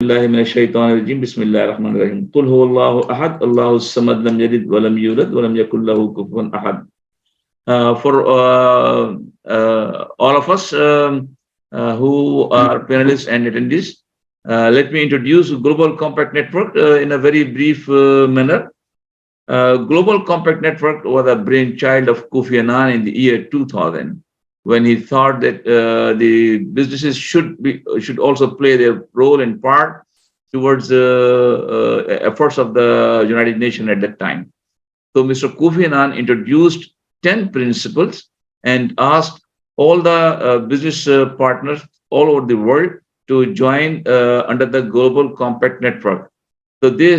بالله من الشيطان الرجيم بسم الله الرحمن الرحيم قل هو الله أحد الله الصمد لم يلد ولم يولد ولم يكن له كفوا أحد. For all of us who are panelists and attendees, let me introduce Global Compact Network in a very brief manner. Global Compact Network was a brainchild of Kofi Annan in the year 2000, when he thought that the businesses should also play their role and part towards the efforts of the United Nations at that time. So Mr. Kofi Annan introduced 10 principles and asked all the business partners all over the world to join under the Global Compact Network. So they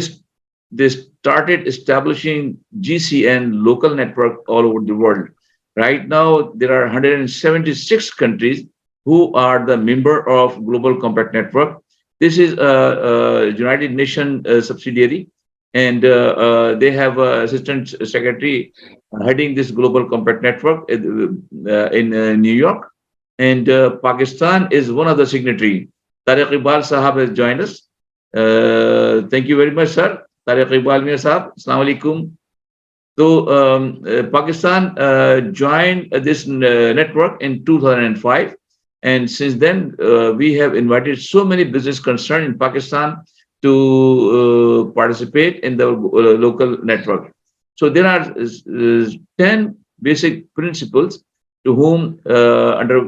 started establishing GCN local network all over the world. Right now, there are 176 countries who are the member of Global Compact Network. This is a United Nations subsidiary, and they have an assistant secretary heading this Global Compact Network in New York. And Pakistan is one of the signatory. Tariq Iqbal Sahab has joined us. Thank you very much, sir. Tariq Iqbal Mir Sahab, Assalamu alaikum. So Pakistan joined this network in 2005, and since then we have invited so many business concerned in Pakistan to participate in the local network. So there are 10 basic principles to whom under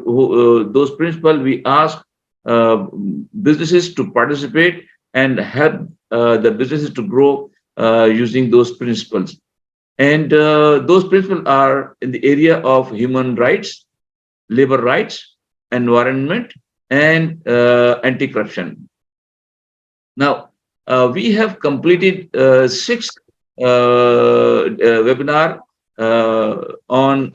those principles we ask businesses to participate and help the businesses to grow using those principles. And those principles are in the area of human rights, labor rights, environment, and anti-corruption. Now, we have completed 6 webinar on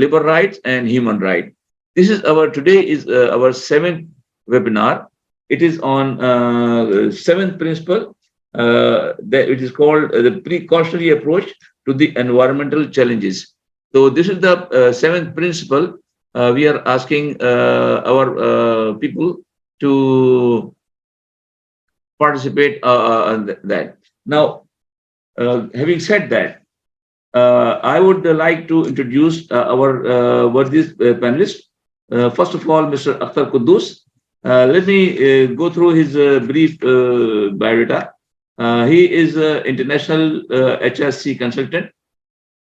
labor rights and human rights. This is today is our 7th webinar. It is on 7th principle. That it is called the precautionary approach to the environmental challenges. So this is the 7th principle. We are asking our people to participate on that. Now, having said that, I would like to introduce our worthy panelists. First of all, Mr. Akhtar Quddus. Let me go through his brief biodata. He is an international HRC consultant,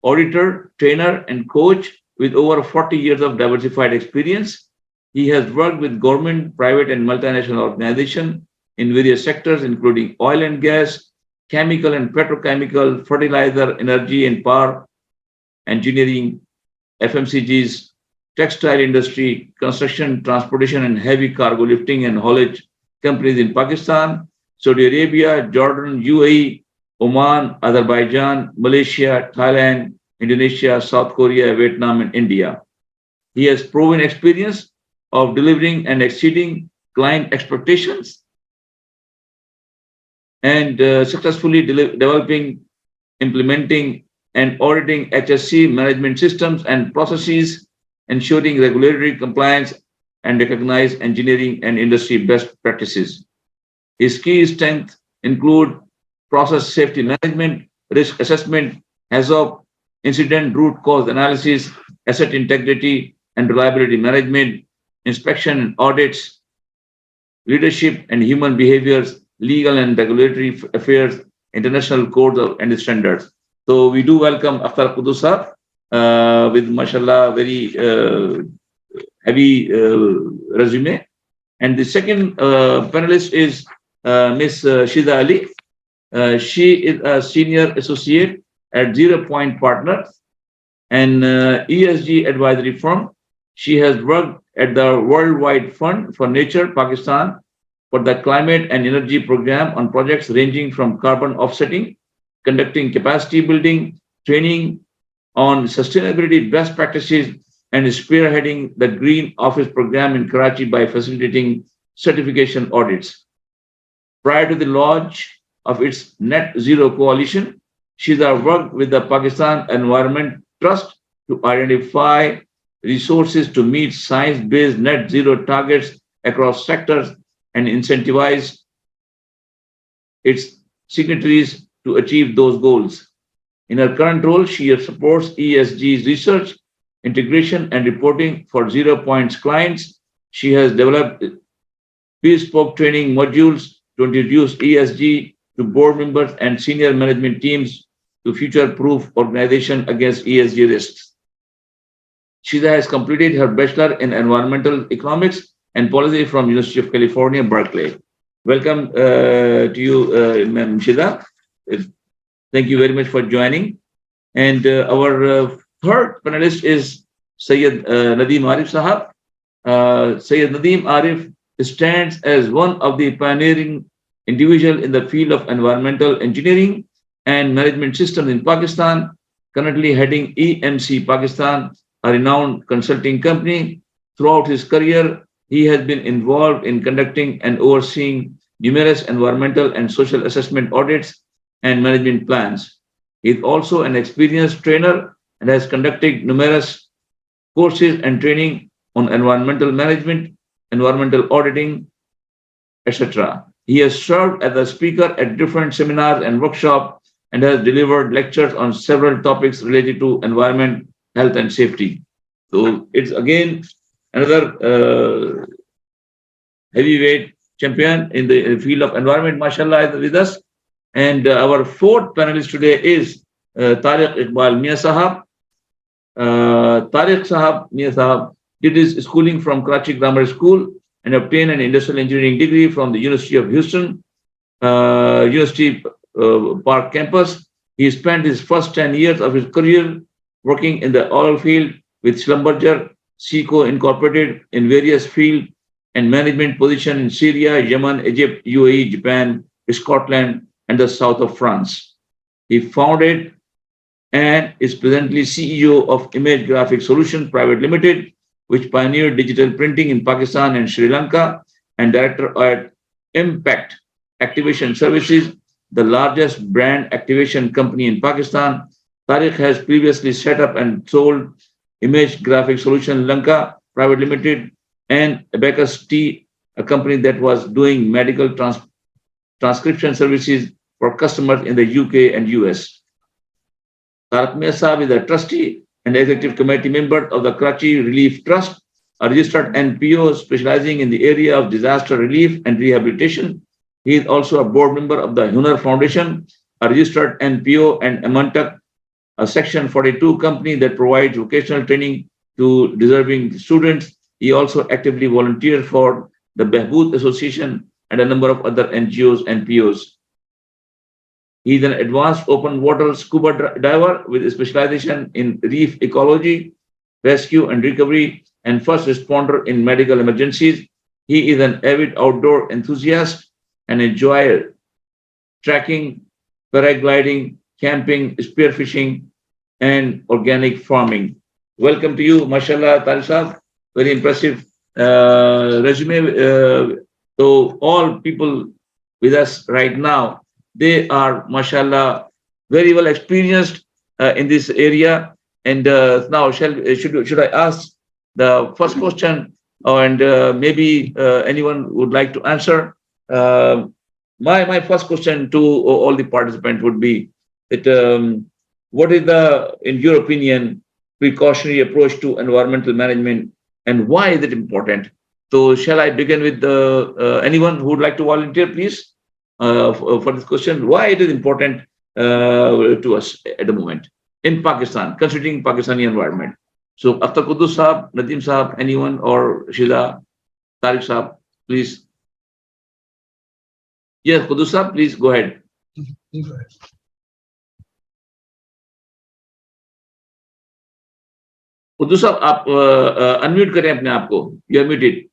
auditor, trainer, and coach with over 40 years of diversified experience. He has worked with government, private, and multinational organizations in various sectors, including oil and gas, chemical and petrochemical, fertilizer, energy and power, engineering, FMCGs, textile industry, construction, transportation, and heavy cargo lifting and haulage companies in Pakistan, Saudi Arabia, Jordan, UAE, Oman, Azerbaijan, Malaysia, Thailand, Indonesia, South Korea, Vietnam, and India. He has proven experience of delivering and exceeding client expectations and successfully developing, implementing, and auditing HSC management systems and processes, ensuring regulatory compliance and recognize engineering and industry best practices. His key strengths include process safety management, risk assessment, HAZOP, incident root cause analysis, asset integrity and reliability management, inspection and audits, leadership and human behaviors, legal and regulatory affairs, international codes and standards. So we do welcome Akhtar Quddus with mashallah very heavy resume. And the second panelist is Ms. Shida Ali. She is a senior associate at 0 Point Partners, an ESG advisory firm. She has worked at the Worldwide Fund for Nature, Pakistan, for the climate and energy program on projects ranging from carbon offsetting, conducting capacity building, training on sustainability best practices, and spearheading the Green Office program in Karachi by facilitating certification audits. Prior to the launch of its Net Zero Coalition, Shida worked with the Pakistan Environment Trust to identify resources to meet science-based net zero targets across sectors and incentivize its signatories to achieve those goals. In her current role, she supports ESG's research, integration, and reporting for Zero Points clients. She has developed bespoke training modules to introduce ESG to board members and senior management teams to future-proof organization against ESG risks. Shida has completed her Bachelor in Environmental Economics and Policy from University of California, Berkeley. Welcome to you, Ma'am Shida. Thank you very much for joining. And our third panelist is Sayyid Nadeem Arif Sahab. Sayyid Nadeem Arif stands as one of the pioneering individuals in the field of environmental engineering and management systems in Pakistan, currently heading EMC Pakistan, a renowned consulting company. Throughout his career, he has been involved in conducting and overseeing numerous environmental and social assessment audits and management plans. He is also an experienced trainer and has conducted numerous courses and training on environmental management, environmental auditing, etc. He has served as a speaker at different seminars and workshops and has delivered lectures on several topics related to environment, health, and safety. So it's again another heavyweight champion in the field of environment, mashallah, is with us. And our fourth panelist today is Tariq Iqbal Mia Sahab. Tariq Sahab, Mia Sahab, did his schooling from Karachi Grammar School and obtained an industrial engineering degree from the University of Houston, University Park campus. He spent his first 10 years of his career working in the oil field with Schlumberger, Seco Incorporated in various field and management positions in Syria, Yemen, Egypt, UAE, Japan, Scotland, and the south of France. He founded and is presently CEO of Image Graphic Solutions Private Limited, which pioneered digital printing in Pakistan and Sri Lanka, and director at Impact Activation Services, the largest brand activation company in Pakistan. Tariq has previously set up and sold Image Graphic Solutions Lanka Private Limited and Abacus Tea, a company that was doing medical transcription services for customers in the UK and US. Tariq Mia Sahab is a trustee and executive committee member of the Karachi Relief Trust, a registered NPO specializing in the area of disaster relief and rehabilitation. He is also a board member of the Hunar Foundation, a registered NPO, and Amantak, a Section 42 company that provides vocational training to deserving students. He also actively volunteers for the Behbood Association and a number of other NGOs and NPOs. He is an advanced open water scuba diver with a specialization in reef ecology, rescue and recovery, and first responder in medical emergencies. He is an avid outdoor enthusiast and enjoys trekking, paragliding, camping, spearfishing, and organic farming. Welcome to you, mashallah, Tariq Sahab. Very impressive resume. So all people with us right now, they are, mashallah, very well experienced in this area. And now, should I ask the first question, and maybe anyone would like to answer? My first question to all the participants would be that what is the, in your opinion, precautionary approach to environmental management, and why is it important? So, shall I begin with anyone who would like to volunteer, please? For this question, why it is important to us at the moment in Pakistan, considering Pakistani environment. So, Akhtar Quddus Sahab, Nadeem Sahab, anyone, or Shida, Tariq Sahab, please. Yes, Quddus Sahab, please go ahead. Quddus Sahab, आप unmute करें अपने आप को. You are muted.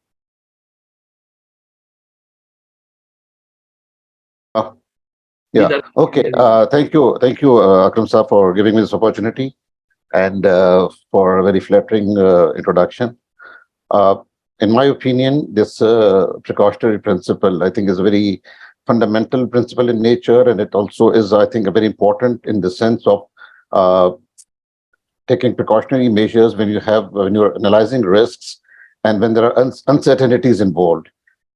Yeah. Okay. Thank you, Akram Sahab, for giving me this opportunity and for a very flattering introduction. In my opinion, this precautionary principle, I think, is a very fundamental principle in nature, and it also is, I think, very important in the sense of taking precautionary measures when you're analyzing risks and when there are uncertainties involved.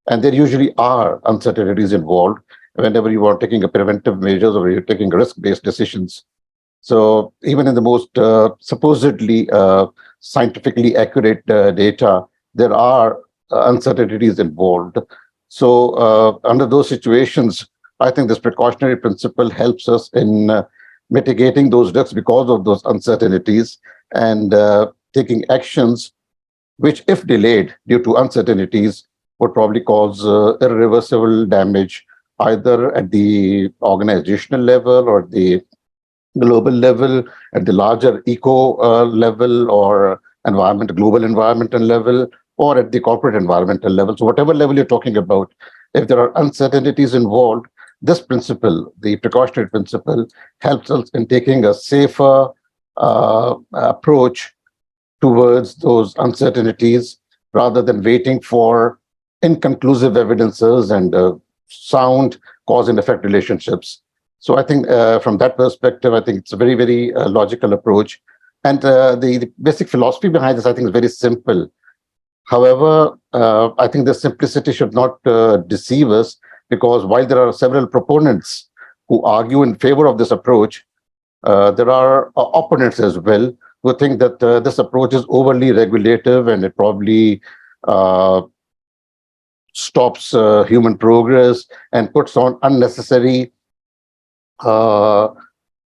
And there usually are uncertainties involved whenever you are taking a preventive measures or you're taking risk-based decisions. So even in the most supposedly scientifically accurate data, there are uncertainties involved. So under those situations, I think this precautionary principle helps us in mitigating those risks because of those uncertainties and taking actions which, if delayed due to uncertainties, would probably cause irreversible damage either at the organizational level or the global level, at the larger eco level or global environmental level, or at the corporate environmental level. So whatever level you're talking about, if there are uncertainties involved, this principle, the precautionary principle, helps us in taking a safer approach towards those uncertainties rather than waiting for inconclusive evidences and sound cause and effect relationships. So I think from that perspective, I think it's a very, very logical approach. And the basic philosophy behind this, I think, is very simple. However, I think the simplicity should not deceive us, because while there are several proponents who argue in favor of this approach, there are opponents as well who think that this approach is overly regulative and it probably uh, stops human progress and puts on unnecessary uh,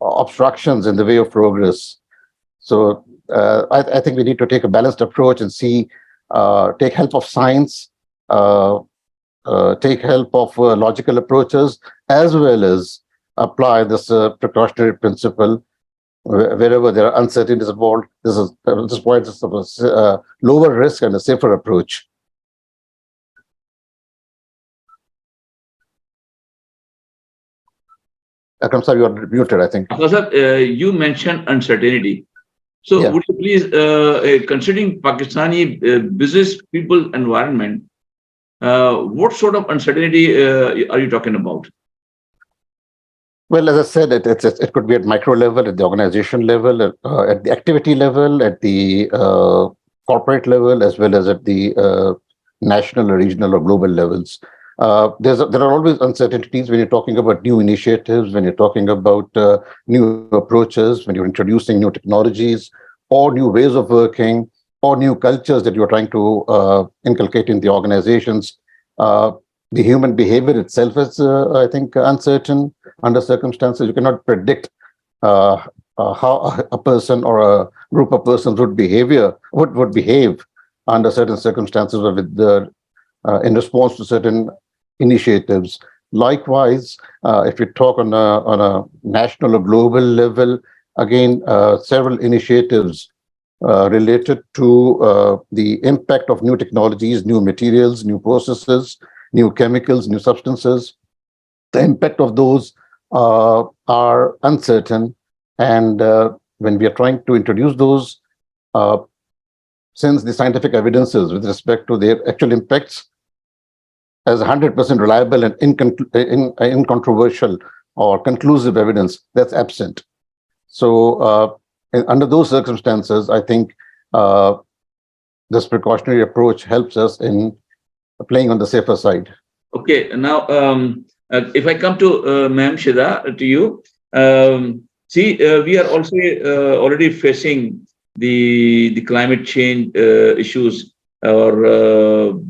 obstructions in the way of progress. So I think we need to take a balanced approach and take help of science, uh, take help of logical approaches, as well as apply this precautionary principle wherever there are uncertainties involved. This point is a lower risk and a safer approach. Akram sir, you are muted, I think. You mentioned uncertainty. So Yeah. would you please, considering Pakistani business people environment, what sort of uncertainty are you talking about? Well, as I said, it could be at micro level, at the organization level, at the activity level, at the corporate level, as well as at the national or regional or global levels. There are always uncertainties when you're talking about new initiatives, when you're talking about new approaches, when you're introducing new technologies or new ways of working or new cultures that you're trying to inculcate in the organizations. Uh, the human behavior itself is, I think, uncertain under circumstances. You cannot predict how a person or a group of persons would behave under certain circumstances or in response to certain initiatives. Likewise, if we talk on a national or global level, again, several initiatives related to the impact of new technologies, new materials, new processes, new chemicals, new substances. The impact of those are uncertain. And when we are trying to introduce those, uh, since the scientific evidences with respect to their actual impacts as 100% reliable and incontroversial or conclusive evidence, that's absent. So under those circumstances, I think this precautionary approach helps us in playing on the safer side. Okay, now if I come to Ma'am Shida, to you, we are also already facing the climate change issues or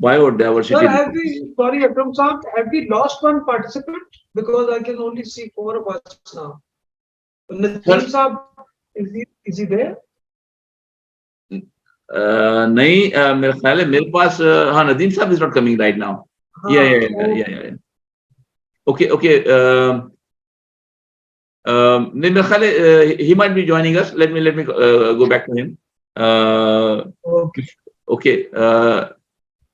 biodiversity. Sir, sorry, Akram Saab, have we lost one participant? Because I can only see 4 of us now. Nadeem Saab, is he there? नहीं, मेरा ख्याल है मेरे पास, हाँ, नदीम साहब is not coming right now. Yeah. Okay. मेरा ख्याल है he might be joining us. Let me go back to him. Okay.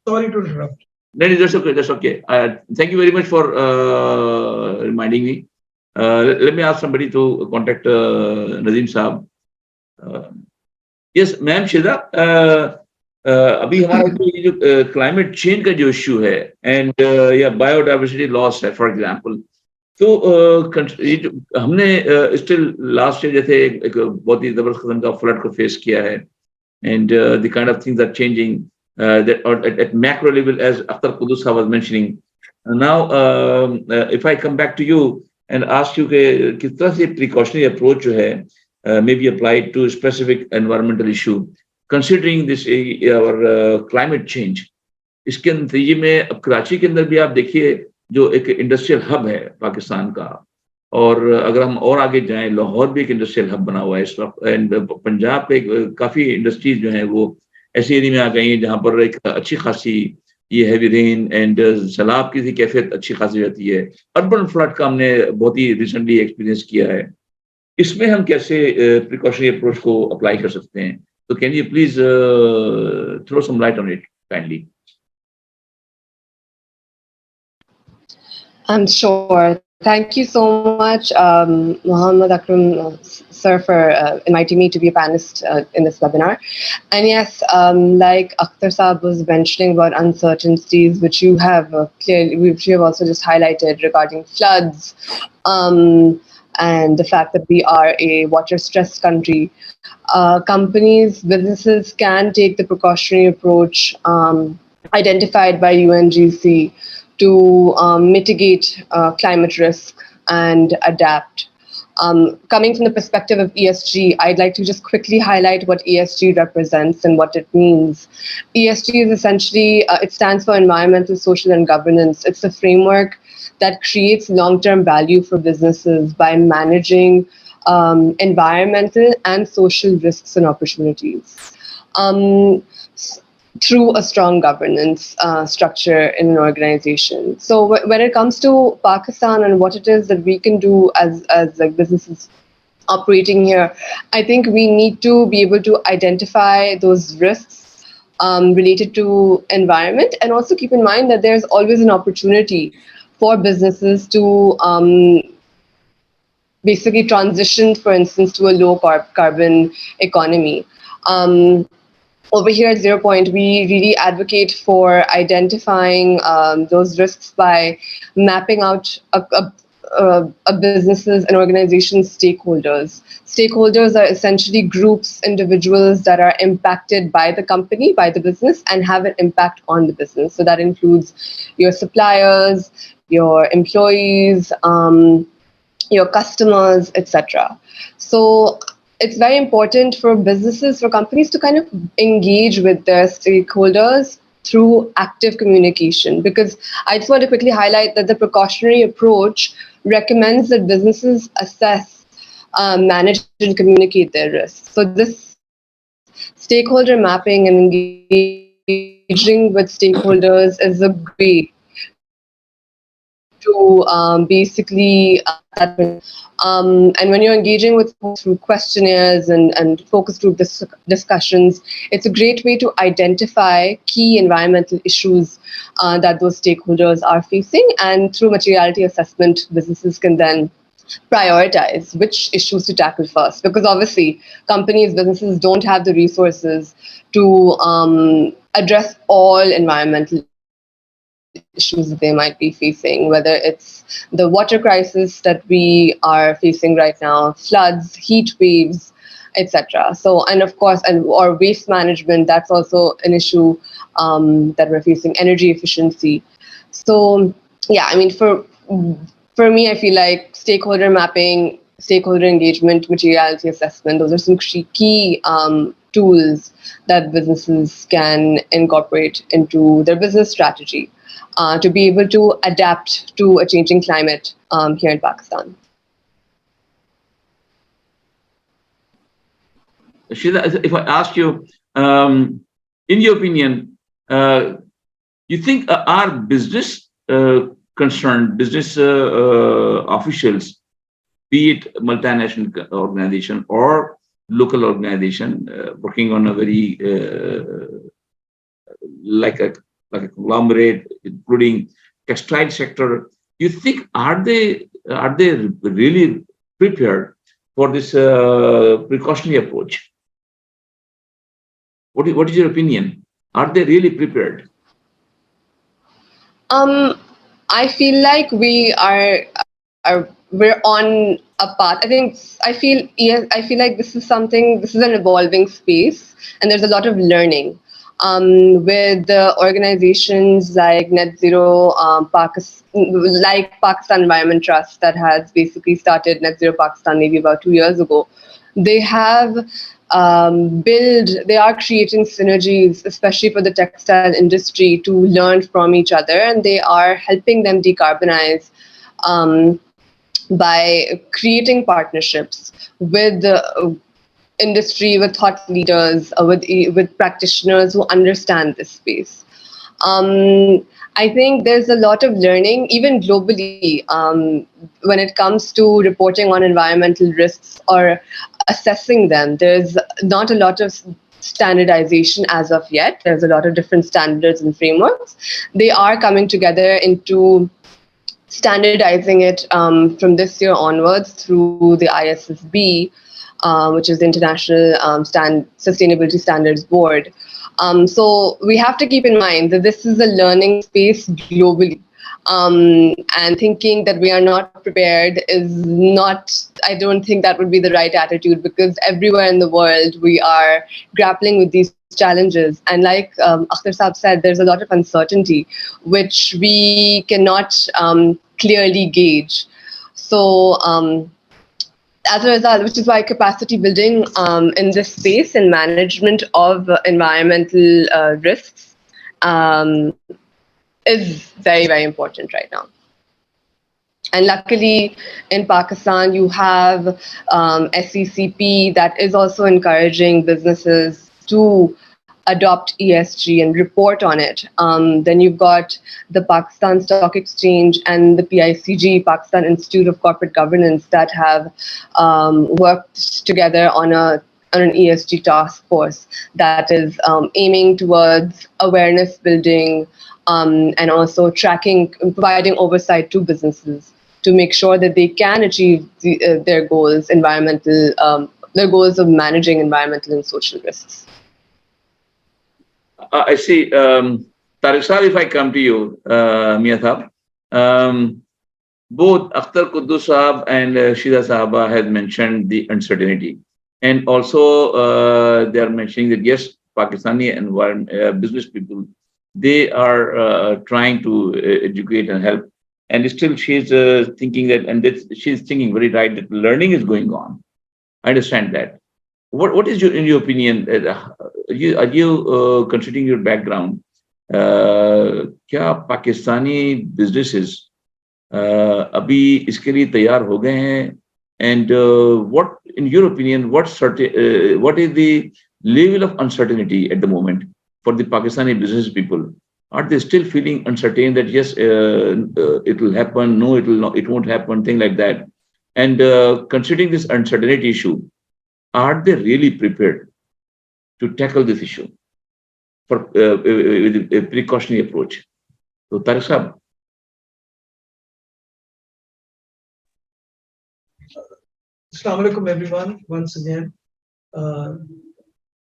Sorry to interrupt. No, that's okay. Thank you very much for reminding me. Let me ask somebody to contact Nadeem Saab. Yes, ma'am Shida, अभी हमारा ये जो climate change का जो issue है and या biodiversity loss है, for example, तो ये जो हमने स्टिल लास्ट ईयर जैसे एक बहुत ही जबरदस्त किस्म का फ्लड को फेस किया है and the kind of things are changing that or at macro level, as Akhtar Quddus was mentioning. Now, if I come back to you and ask you कि किस तरह से precautionary approach जो है may be applied to a specific environmental issue, considering this our climate change. इसके नतीजे में अब कराची के अंदर भी आप देखिए जो एक इंडस्ट्रियल हब है पाकिस्तान का, और अगर हम और आगे जाएं लाहौर भी एक इंडस्ट्रियल हब बना हुआ है इस वक्त, एंड पंजाब पे काफी इंडस्ट्रीज जो हैं वो ऐसे एरिया में आ गई हैं जहां पर एक अच्छी खासी ये हैवी रेन एंड सैलाब की कैफियत अच्छी खासी रहती है। अर्बन फ्लड का हमने बहुत ही रिसेंटली एक्सपीरियंस किया है। इसमें हम कैसे प्रिकॉशनरी अप्रोच को अप्लाई कर सकते हैं? तो can you please throw some light on it kindly? I'm sure. Thank you so much, Muhammad Akram, sir, for inviting me to be a panelist in this webinar. And yes, like Akhtar Saab was mentioning about uncertainties, which you have which you have also just highlighted regarding floods, and the fact that we are a water-stressed country. Companies, businesses can take the precautionary approach identified by UNGC to mitigate climate risk and adapt. Coming from the perspective of ESG, I'd like to just quickly highlight what ESG represents and what it means. ESG is essentially, it stands for environmental, social, and governance. It's a framework that creates long-term value for businesses by managing environmental and social risks and opportunities through a strong governance structure in an organization. So when it comes to Pakistan and what it is that we can do as like businesses operating here, I think we need to be able to identify those risks related to environment, and also keep in mind that there's always an opportunity for businesses to basically transition, for instance, to a low carbon economy. Over here at 0 Point, we really advocate for identifying those risks by mapping out a businesses and organizations' stakeholders. Stakeholders are essentially groups, individuals that are impacted by the company, by the business, and have an impact on the business. So that includes your suppliers, your employees, your customers, etc. So it's very important for businesses, for companies to kind of engage with their stakeholders through active communication, because I just want to quickly highlight that the precautionary approach recommends that businesses assess, manage, and communicate their risks. So this stakeholder mapping and engaging with stakeholders is a great to basically and when you're engaging with through questionnaires and focus group discussions, it's a great way to identify key environmental issues that those stakeholders are facing, and through materiality assessment, businesses can then prioritize which issues to tackle first, because obviously companies, businesses don't have the resources to address all environmental issues that they might be facing, whether it's the water crisis that we are facing right now, floods, heat waves, etc. So, and of course, or waste management, that's also an issue that we're facing, energy efficiency. So, yeah, I mean, for me, I feel like stakeholder mapping, stakeholder engagement, materiality assessment, those are some key tools that businesses can incorporate into their business strategy to be able to adapt to a changing climate here in Pakistan. Sheila, if I ask you, in your opinion, you think are business concerned, business officials, be it multinational organization or local organization, working on a very like a conglomerate, including textile sector, you think are they really prepared for this precautionary approach? What is your opinion? Are they really prepared? I feel like we're on a path. I feel like this is an evolving space, and there's a lot of learning. with organizations like Net Zero like Pakistan Environment Trust that has basically started Net Zero Pakistan maybe about 2 years ago. They have they are creating synergies, especially for the textile industry, to learn from each other, and they are helping them decarbonize by creating partnerships with the industry, with thought leaders, with practitioners who understand this space. I think there's a lot of learning, even globally, when it comes to reporting on environmental risks or assessing them. There's not a lot of standardization as of yet. There's a lot of different standards and frameworks. They are coming together into standardizing it from this year onwards through the ISSB, which is the International Sustainability Standards Board. So we have to keep in mind that this is a learning space globally. And thinking that we are not prepared is not, I don't think that would be the right attitude, because everywhere in the world we are grappling with these challenges. And like Akhtar Saab said, there's a lot of uncertainty which we cannot clearly gauge. So as a result, which is why capacity building in this space and management of environmental risks is very, very important right now. And luckily, in Pakistan, you have SECP that is also encouraging businesses to adopt ESG and report on it. Then you've got the Pakistan Stock Exchange and the PICG, Pakistan Institute of Corporate Governance, that have worked together on an ESG task force that is aiming towards awareness building and also tracking, providing oversight to businesses to make sure that they can achieve their goals, their goals of managing environmental and social risks. I see. Tariq Sahab, if I come to you, Mia Sahab, both Akhtar Quddus Sahab and Shida Sahaba has mentioned the uncertainty. And also they are mentioning that, yes, Pakistani and business people, they are trying to educate and help. And still she's thinking that, and she's thinking very right, that learning is going on. I understand that. What is in your opinion, are you considering your background, क्या Pakistani businesses अभी इसके लिए तैयार हो गए हैं? And what, in your opinion, what is the level of uncertainty at the moment for the Pakistani business people? Are they still feeling uncertain that yes, it will happen, no, it won't happen, thing like that? And considering this uncertainty issue, are they really prepared to tackle this issue for with a precautionary approach? So, Tariq Sahab. Assalamu alaikum, everyone, once again.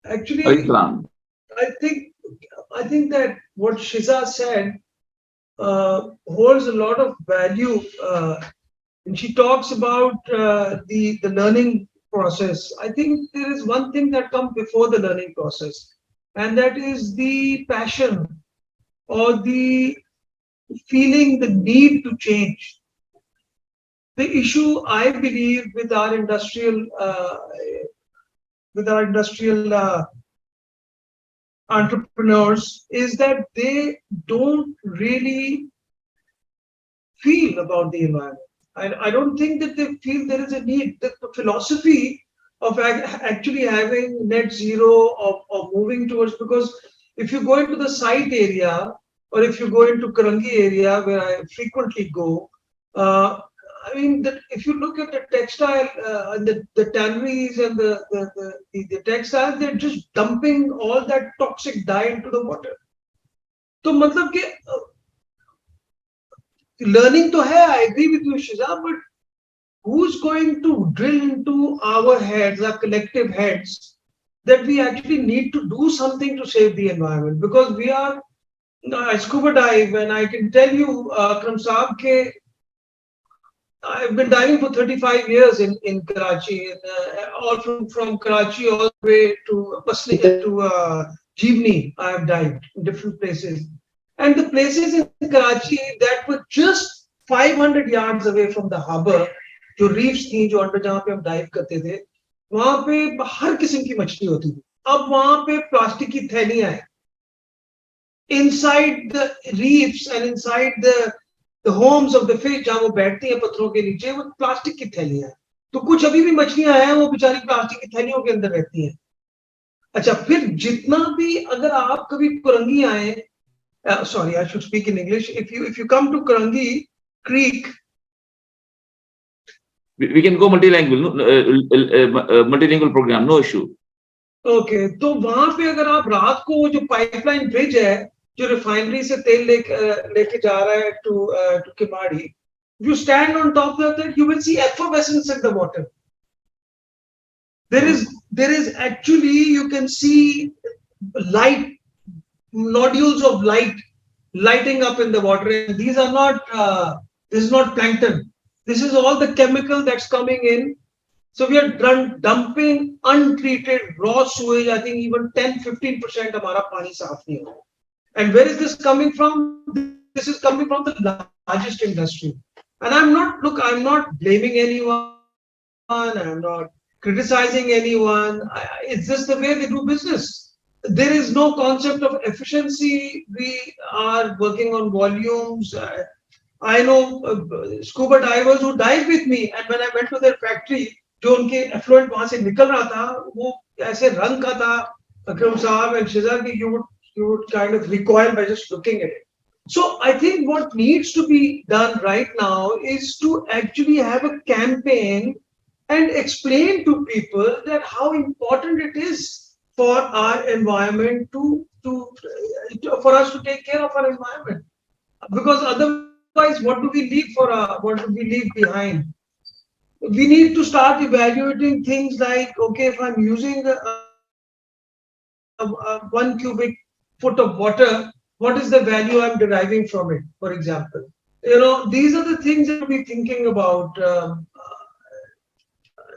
Actually, I think that what Shiza said holds a lot of value. And she talks about the learning process. I think there is one thing that comes before the learning process, and that is the passion or the feeling, the need to change. The issue, I believe, with our industrial entrepreneurs is that they don't really feel about the environment. I don't think that they feel there is a need. The philosophy of actually having net zero, of moving towards, because if you go into the site area, or if you go into Karangi area, where I frequently go, I mean, if you look at the textile, the tanneries and the textiles, they're just dumping all that toxic dye into the water. So, matlab ke, learning to hai, I agree with you, Shiza, but who's going to drill into our heads, our collective heads, that we actually need to do something to save the environment? Because we are, I scuba dive, and I can tell you, Akram Saab, ke I've been diving for 35 years in Karachi, and all from Karachi all the way to Jeevni, I have dived in different places. And the places in Karachi that were just 500 yards away from the harbor, जो reefs थी जो under जहाँ पे हम dive करते थे, वहां पे हर किस्म की मछली होती थी. अब वहां पे प्लास्टिक की थैलियां हैं. Inside the reefs and inside the homes of the fish जहाँ वो बैठती हैं पत्थरों के नीचे, वो प्लास्टिक की थैलियां हैं. तो कुछ अभी भी मछलियां हैं वो बेचारी प्लास्टिक की थैलियों के अंदर रहती हैं. अच्छा, फिर जितना भी अगर आप कभी कुरंगी आए, sorry, I should speak in English. If you come to Kurangi Creek, we can go multilingual, multilingual program, no issue. Okay, तो वहां पे अगर आप रात को वो जो पाइपलाइन ब्रिज है जो रिफाइनरी से तेल लेके जा रहा है to Kimadi, if you stand on top of that, you will see effervescence in the water. There is actually, you can see light, nodules of light lighting up in the water. And these are not, this is not plankton. This is all the chemical that's coming in. So we are dumping untreated raw sewage. I think even 10-15% of our pani saaf nahi ho. And where is this coming from? This is coming from the largest industry. And I'm not blaming anyone. I'm not criticizing anyone. It's just the way they do business. There is no concept of efficiency. We are working on volumes. I know scuba divers who dive with me, and when I went to their factory, जो उनके effluent वहां से निकल रहा था, वो ऐसे रंग का था, अकरम साहब and Shiza, कि you would kind of recoil by just looking at it. So I think what needs to be done right now is to actually have a campaign and explain to people that how important it is for our environment for us to take care of our environment. Because otherwise, what do we leave behind? We need to start evaluating things like, okay, if I'm using 1 cubic foot of water, what is the value I'm deriving from it, for example? These are the things that we're thinking about.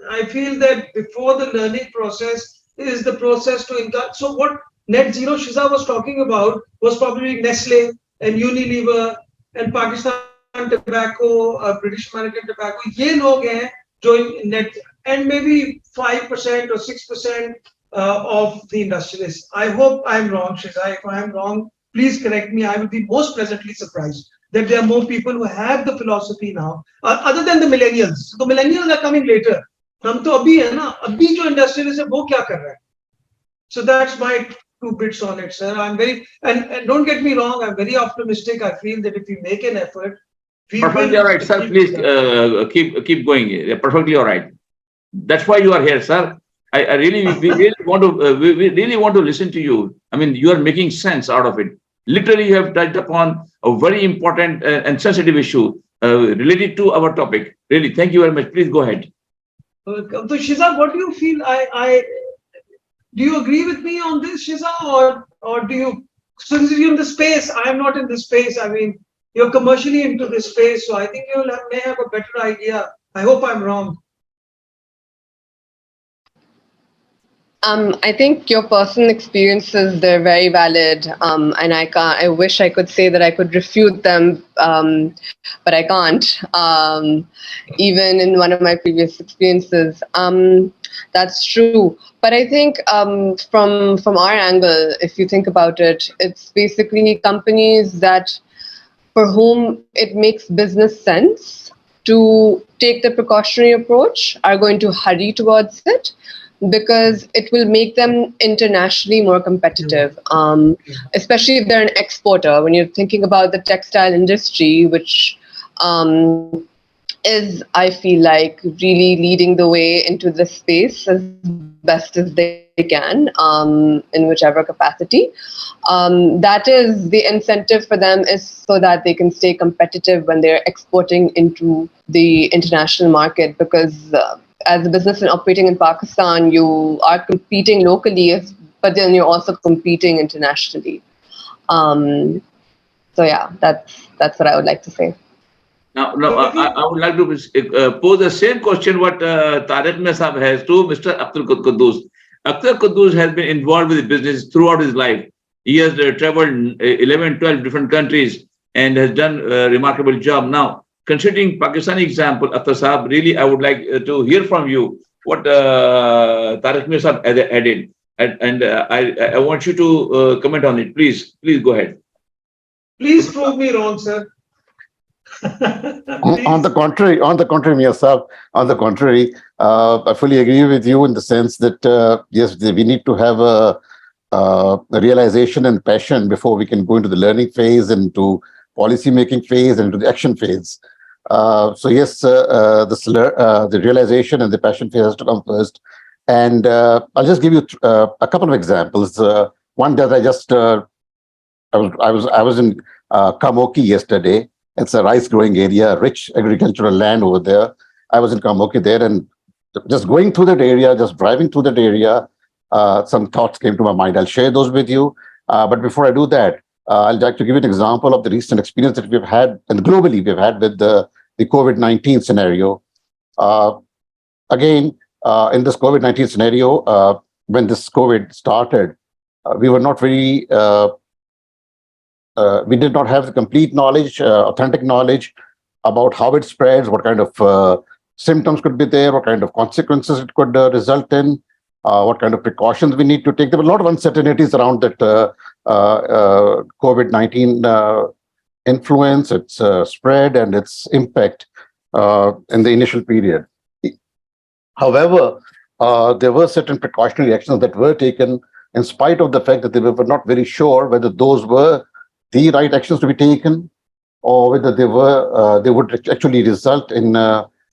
I feel that before the learning process is the process to encourage. So what net zero Shiza was talking about was probably Nestle and Unilever and Pakistan Tobacco, British American Tobacco. Ye log hain jo net, and maybe 5% or 6% of the industrialists. I hope I'm wrong, Shiza. If I am wrong, please correct me. I will be most pleasantly surprised that there are more people who have the philosophy now, other than the millennials. The millennials are coming later. हम तो अभी है ना, अभी जो industrialist है वो क्या कर रहा है? So that's my 2 bits on it, sir. I'm very, and don't get me wrong, I'm very optimistic. I feel that if we make an effort, perfectly all right, sir. Please keep going. Yeah, perfectly all right. That's why you are here, sir. We really want to listen to you. I mean, you are making sense out of it. Literally, you have touched upon a very important and sensitive issue related to our topic. Really, thank you very much. Please go ahead. So Shiza, what do you feel? Do you agree with me on this, Shiza, or do you? Since you're in the space, I am not in this space. I mean, you're commercially into this space, so I think you may have a better idea. I hope I'm wrong. I think your personal experiences, they're very valid, and I wish I could say that I could refute them, but I can't. Even in one of my previous experiences, that's true. But I think from our angle, if you think about it, it's basically companies that for whom it makes business sense to take the precautionary approach are going to hurry towards it, because it will make them internationally more competitive, especially if they're an exporter. When you're thinking about the textile industry, which is, I feel like, really leading the way into this space as best as they can, in whichever capacity. That is the incentive for them, is so that they can stay competitive when they're exporting into the international market, because as a business and operating in Pakistan, you are competing locally, but then you're also competing internationally. So yeah, that's what I would like to say. Now I would like to pose the same question what Tariq Mehsab has to Mr. Akhtar Quddus. Akhtar Quddus has been involved with the business throughout his life. He has traveled 11, 12 different countries and has done a remarkable job. Now, considering Pakistani example, Akhtar Saab, really, I would like to hear from you what Tariq Mir Saab added. And I want you to comment on it. Please go ahead. Please prove me wrong, sir. On the contrary, Miyasab, on the contrary, I fully agree with you in the sense that yes, we need to have a realization and passion before we can go into the learning phase, into policy making phase, and into the action phase. So yes, the realization and the passion phase has to come first. And I'll just give you a couple of examples. One that I was in Kamoki yesterday. It's a rice growing area, rich agricultural land over there. I was in Kamoki there, and just going through that area, just driving through that area, some thoughts came to my mind. I'll share those with you. But before I do that, I'd like to give you an example of the recent experience that we've had, and globally we've had with the COVID-19 scenario. Again, in this COVID-19 scenario, when this COVID started, we were not very we did not have the complete knowledge, authentic knowledge about how it spreads, what kind of symptoms could be there, what kind of consequences it could result in, what kind of precautions we need to take. There were a lot of uncertainties around that COVID-19 influence, its spread, and its impact in the initial period. However, there were certain precautionary actions that were taken in spite of the fact that they were not very sure whether those were the right actions to be taken, or whether they would actually result in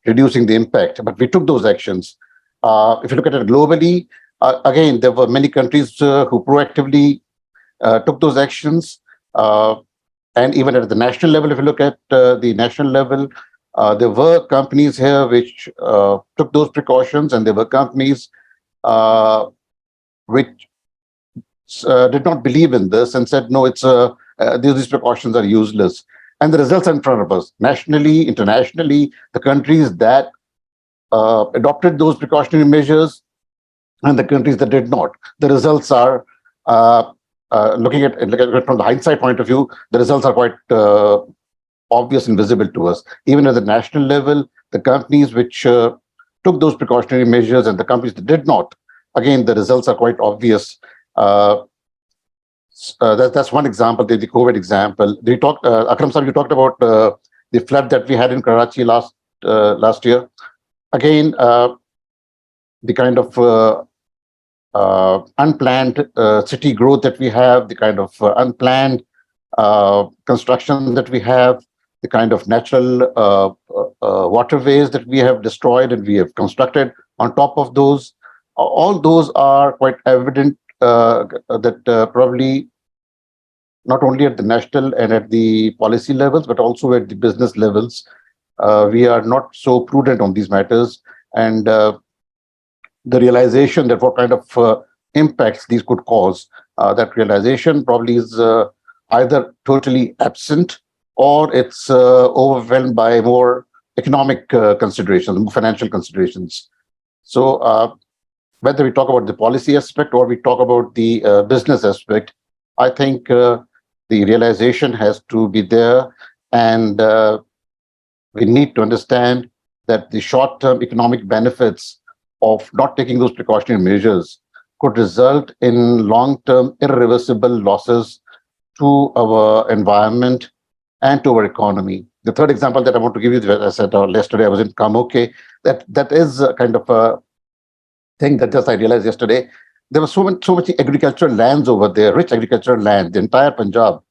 reducing the impact. But we took those actions. If you look at it globally, again, there were many countries who proactively took those actions. And even at the national level, if you look at the national level, there were companies here which took those precautions, and there were companies which did not believe in this and said, no, these precautions are useless. And the results are in front of us. Nationally, internationally, the countries that adopted those precautionary measures and the countries that did not. The results are, looking at it from the hindsight point of view, the results are quite obvious and visible to us. Even at the national level, the companies which took those precautionary measures and the companies that did not, again, the results are quite obvious. That's one example, the COVID example. Akram Sir, you talked about the flood that we had in Karachi last year. Again, the kind of unplanned city growth that we have, the kind of unplanned construction that we have, the kind of natural waterways that we have destroyed and we have constructed on top of those. All those are quite evident that probably not only at the national and at the policy levels, but also at the business levels, we are not so prudent on these matters. And the realization that what kind of impacts these could cause, that realization probably is either totally absent or it's overwhelmed by more economic considerations, more financial considerations. So whether we talk about the policy aspect or we talk about the business aspect, I think the realization has to be there, and we need to understand that the short-term economic benefits of not taking those precautionary measures could result in long-term irreversible losses to our environment and to our economy. The third example that I want to give you, as I said yesterday, I was in Kamoke. That is a kind of a thing that just I realized yesterday. There was so much agricultural lands over there, rich agricultural land. The entire Punjab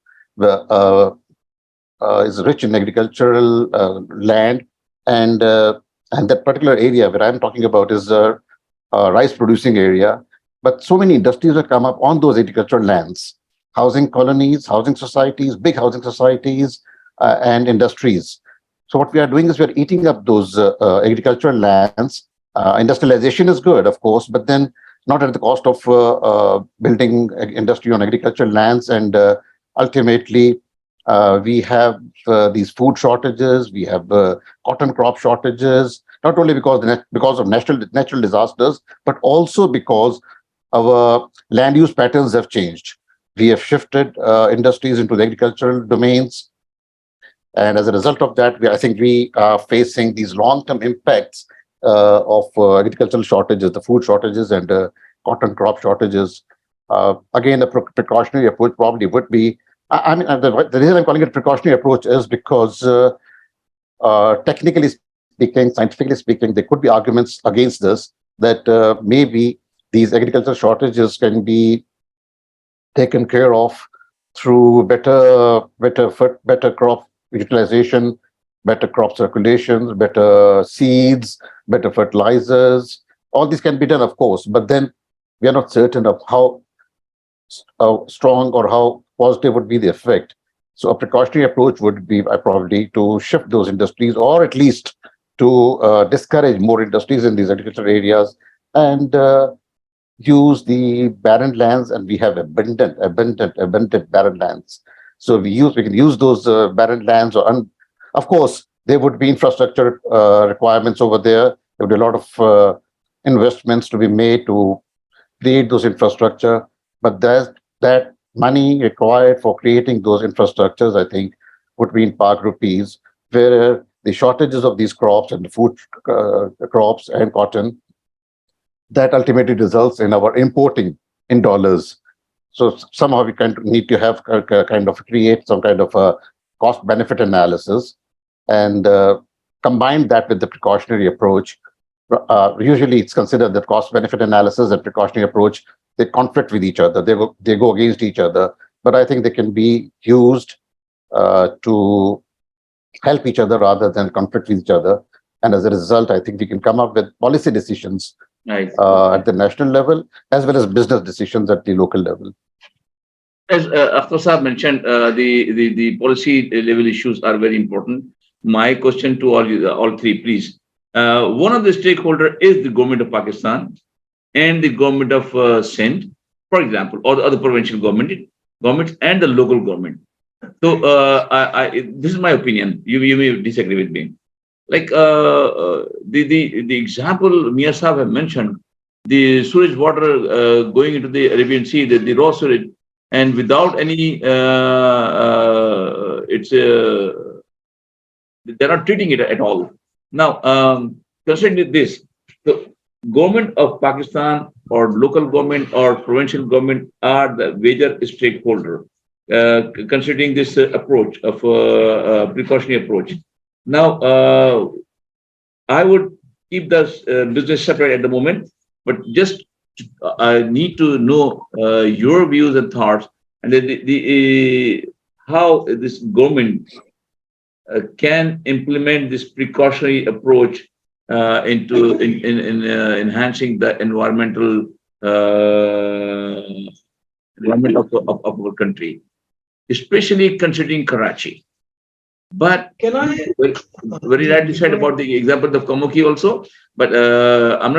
is rich in agricultural land, and that particular area where I'm talking about is a rice-producing area. But so many industries have come up on those agricultural lands, housing colonies, housing societies, big housing societies, and industries. So what we are doing is we are eating up those agricultural lands. Industrialization is good, of course, but then not at the cost of building industry on agricultural lands. And ultimately, we have these food shortages, we have cotton crop shortages, not only because of natural disasters, but also because our land use patterns have changed. We have shifted industries into the agricultural domains. And as a result of that, I think we are facing these long-term impacts of agricultural shortages, the food shortages and cotton crop shortages. Again, a precautionary approach probably would be, I mean, the reason I'm calling it a precautionary approach is because technically speaking, scientifically speaking, there could be arguments against this, that maybe these agricultural shortages can be taken care of through better crop utilization, better crop circulations, better seeds, better fertilizers. All these can be done, of course, but then we are not certain of how strong or how positive would be the effect. So a precautionary approach would be probably to shift those industries, or at least to discourage more industries in these agricultural areas, and use the barren lands, and we have abundant barren lands. So we can use those barren lands, of course there would be infrastructure requirements over there. There would be a lot of investments to be made to create those infrastructure, but that money required for creating those infrastructures, I think, would be in Pak rupees, where the shortages of these crops and the food crops and cotton, that ultimately results in our importing in dollars. So somehow we need to have kind of create some kind of a cost benefit analysis, and combine that with the precautionary approach. Usually it's considered that cost benefit analysis and precautionary approach, they conflict with each other. They go against each other. But I think they can be used to help each other rather than conflict with each other. And as a result, I think we can come up with policy decisions at the national level, as well as business decisions at the local level. As Akhtar Saab mentioned, the policy level issues are very important. My question to all three, please. One of the stakeholder is the government of Pakistan and the government of Sindh, for example, or the provincial governments and the local government. So this is my opinion. You may disagree with me. Like the example Mia Saab have mentioned, the sewage water going into the Arabian Sea, the raw sewage, and without any, they're not treating it at all. Now, considering this, the government of Pakistan or local government or provincial government are the major stakeholder, considering this approach of precautionary approach. Now, I would keep the business separate at the moment, but just I need to know your views and thoughts, and how this government can implement this precautionary approach into enhancing the environmental environment of our country, especially considering Karachi. But can I very rightly said about the example of Kamuki also. But I'm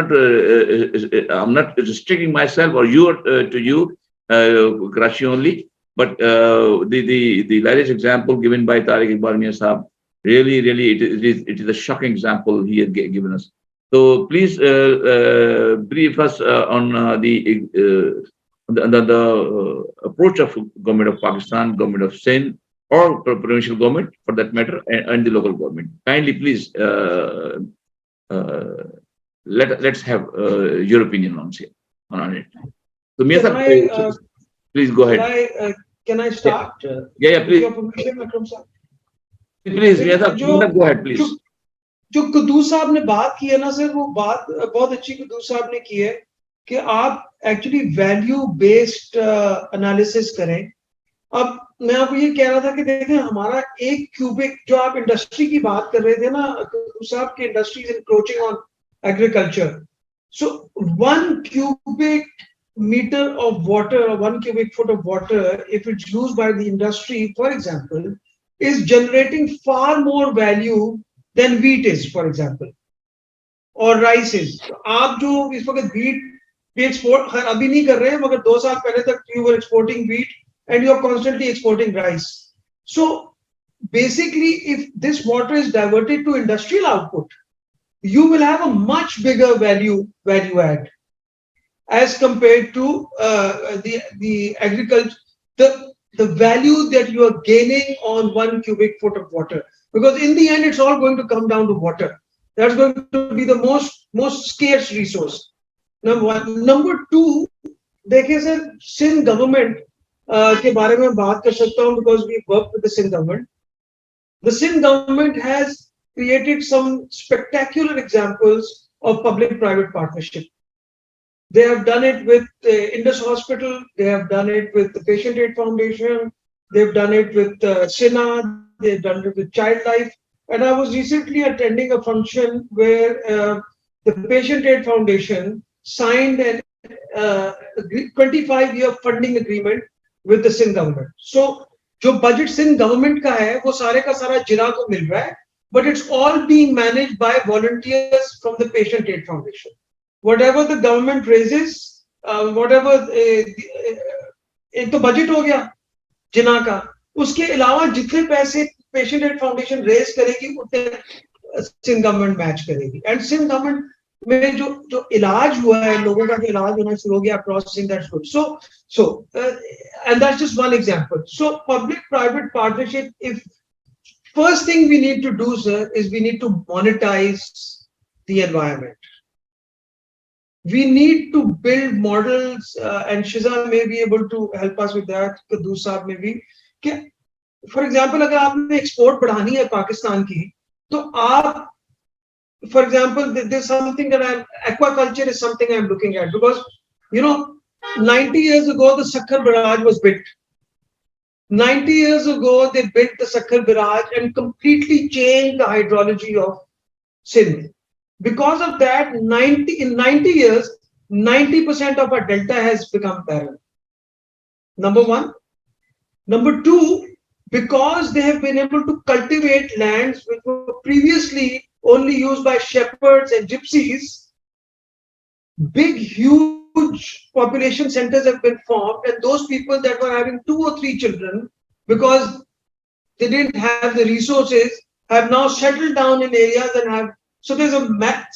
not restricting myself or you to you, Karachi only. But the latest example given by Tariq Iqbal Mia Saab, really it is a shocking example he has given us. So please brief us on the approach of government of Pakistan, government of Sindh, or provincial government for that matter, and the local government. Kindly, please, let's have your opinion on it. So, Mia, please go ahead. Can I start? Yeah, please. Your permission, Akram sir? Please, Mia, go ahead, please. जो कुद्दूस साहब ने बात की है ना sir, वो बात बहुत अच्छी कुद्दूस साहब ने की है कि आप एक्चुअली वैल्यू बेस्ड एनालिसिस करें. अब मैं आपको ये कह रहा था कि देखें, हमारा एक क्यूबिक, जो आप इंडस्ट्री की बात कर रहे थे ना साहब, के industry is encroaching on agriculture. So 1 cubic meter of water, or 1 cubic foot of water, if it's used by the industry, for example, is generating far more value than wheat is, for example, or rice is. आप जो इस वक्त wheat भी export अभी नहीं कर रहे हैं, मगर 2 साल पहले तक you were exporting wheat and you are constantly exporting rice. So basically, if this water is diverted to industrial output, you will have a much bigger value add. as compared to the agriculture, the value that you are gaining on 1 cubic foot of water. Because in the end, it's all going to come down to water. That's going to be the most scarce resource. Number one. Number two, देखिए sir, Sindh government के बारे में बात कर सकता हूँ because we work with the Sindh government. The Sindh government has created some spectacular examples of public-private partnership. They have done it with Indus Hospital. They have done it with the Patient Aid Foundation. They've done it with SINA. They've done it with Child Life. And I was recently attending a function where the Patient Aid Foundation signed a 25-year funding agreement with the Sindh government. So, जो budget Sindh government का है, वो सारे का सारा जिला को मिल रहा है, but it's all being managed by volunteers from the Patient Aid Foundation. Whatever the government raises, whatever एक तो budget हो गया जिना का, उसके अलावा जितने पैसे Patient Aid Foundation raise करेगी, उतने Sindh government match करेगी. And Sindh government में जो इलाज हुआ है, लोगों का इलाज होना शुरू हो गया across Sindh, that's good. So and that's just one example. So public-private partnership, if first thing we need to do, sir, is we need to monetize the environment. We need to build models, and Shiza may be able to help us with that. Quddus साहब में भी, for example, अगर आपने export बढ़ानी है पाकिस्तान की, तो आप, for example, there's something that aquaculture is something I'm looking at, because 90 years ago the Sakhar barrage was built. 90 years ago they built the Sakhar barrage and completely changed the hydrology of Sindh. Because of that, in 90 years, 90% of our delta has become barren. Number one. Number two, because they have been able to cultivate lands which were previously only used by shepherds and gypsies, big, huge population centers have been formed, and those people that were having 2 or 3 children, because they didn't have the resources, have now settled down in areas and have. So there's a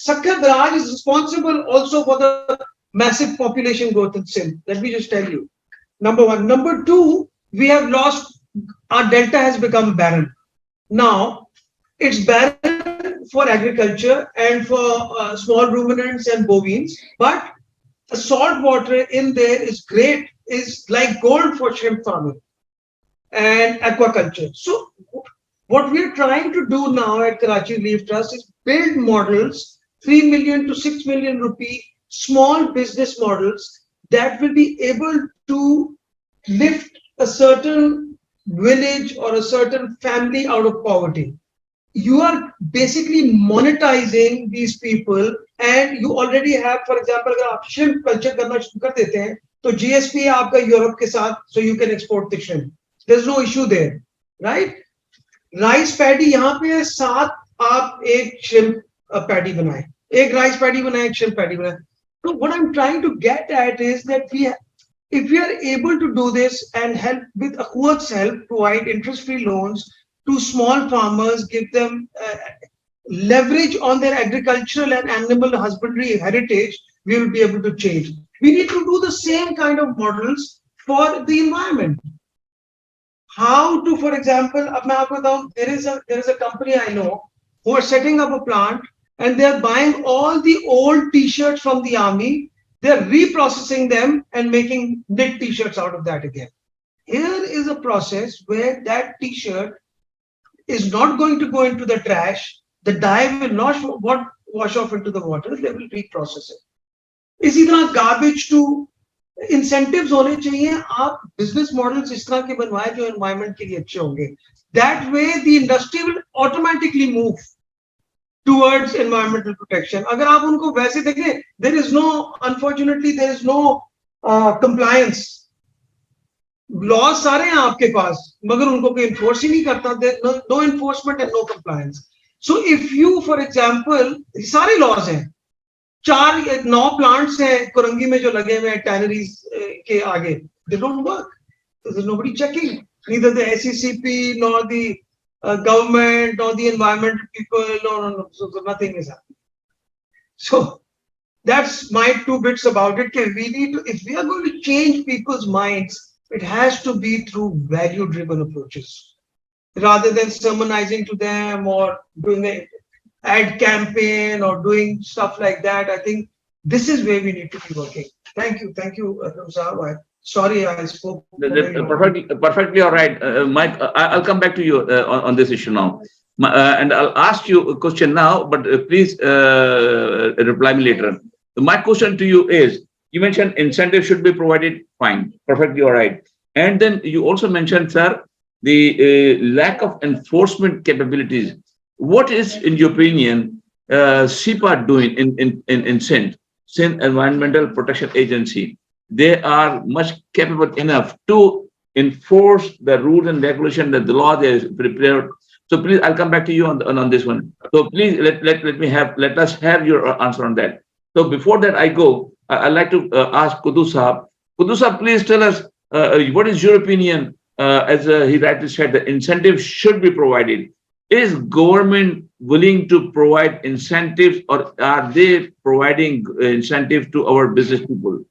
Sakhar barrage is responsible also for the massive population growth in Sindh. Let me just tell you. Number one. Number two, we have lost, our delta has become barren. Now, it's barren for agriculture and for small ruminants and bovines, but the salt water in there is great, is like gold for shrimp farming and aquaculture. So what we're trying to do now at Karachi Relief Trust is build models, 3 million to 6 million rupee, small business models that will be able to lift a certain village or a certain family out of poverty. You are basically monetizing these people, and you already have, for example, अगर आप shrimp culture करना शुरू कर देते हैं, तो GSP है आपका यूरोप के साथ, so you can export the shrimp. There's no issue there, right? Rice paddy यहाँ पे है, साथ आप एक shrimp paddy बनाए, एक rice paddy बनाए, एक shrimp paddy बनाए. So what I'm trying to get at is that if we are able to do this and help with Quddus help, provide interest-free loans to small farmers, give them leverage on their agricultural and animal husbandry heritage, we will be able to change. We need to do the same kind of models for the environment. How to, for example, there is a company I know who are setting up a plant, and they are buying all the old T-shirts from the army. They are reprocessing them and making knit T-shirts out of that again. Here is a process where that T-shirt is not going to go into the trash. The dye will not wash off into the water. They will reprocess it. इसी तरह garbage to incentives होने चाहिए. आप business models इस तरह के बनवाएं जो environment के लिए अच्छे होंगे. That way the industry will automatically move towards environmental protection. अगर आप उनको वैसे देखें, unfortunately there is no compliance. Laws सारे हैं आपके पास, मगर उनको कोई enforce ही नहीं करता. There no enforcement and no compliance. So if you, for example, सारे laws हैं, 9 plants हैं कुरंगी में जो लगे हुए हैं tanneries के आगे, they don't work. There's nobody checking. Neither the SECP nor the government or the environmental people. No. So nothing is happening. So That's my 2 bits about it. Okay, we need to, if we are going to change people's minds, it has to be through value-driven approaches rather than sermonizing to them or doing an ad campaign or doing stuff like that. I think this is where we need to be working. Thank you, Akram Sahab. Sorry, I spoke for very long. Perfectly all right, Mike. I'll come back to you on this issue now, and I'll ask you a question now, but please reply me later. My question to you is: you mentioned incentives should be provided. Fine, perfectly all right. And then you also mentioned, sir, the lack of enforcement capabilities. What is, in your opinion, CPA doing in Sindh Environmental Protection Agency? They are much capable enough to enforce the rules and regulation that the law they prepared. So please, I'll come back to you on this one. So please let us have your answer on that. So before that I go, I'd like to ask Quddus Sahab. Quddus Sahab, please tell us what is your opinion? As he rightly said, the incentive should be provided. Is government willing to provide incentives, or are they providing incentive to our business people?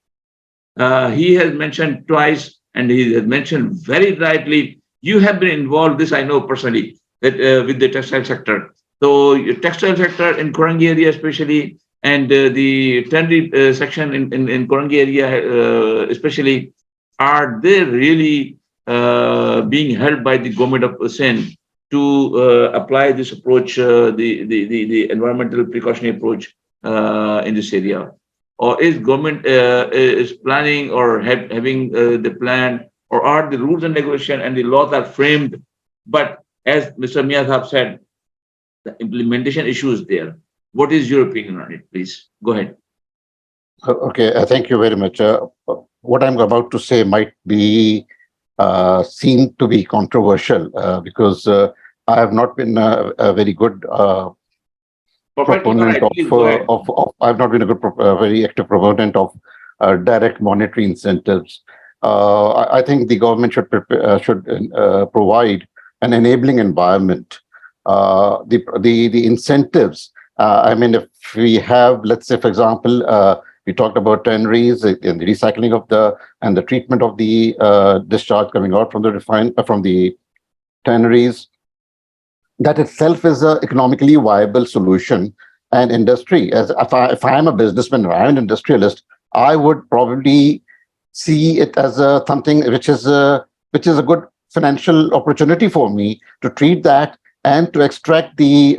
He has mentioned twice, and he has mentioned very rightly. You have been involved. This I know personally that with the textile sector. So, textile sector in Korangi area, especially, and the tannery section in Korangi area, especially, are they really being helped by the government of Sindh to apply this approach, the environmental precautionary approach in this area? Or is government is planning or having the plan, or are the rules and regulation and the laws are framed, but as Mr. Miyazab said, the implementation issue is there. What is your opinion on it? Please go ahead. Okay, thank you very much. What I'm about to say might be seen to be controversial because I have not been a very good proponent I've not been a good, very active proponent of direct monetary incentives. I think the government should provide an enabling environment. The incentives. I mean, if we have, let's say, for example, we talked about tanneries and the recycling of and the treatment of the discharge coming out from the tanneries. That itself is an economically viable solution and industry. As if I am a businessman or I'm an industrialist, I would probably see it as something which is a good financial opportunity for me to treat that and to extract the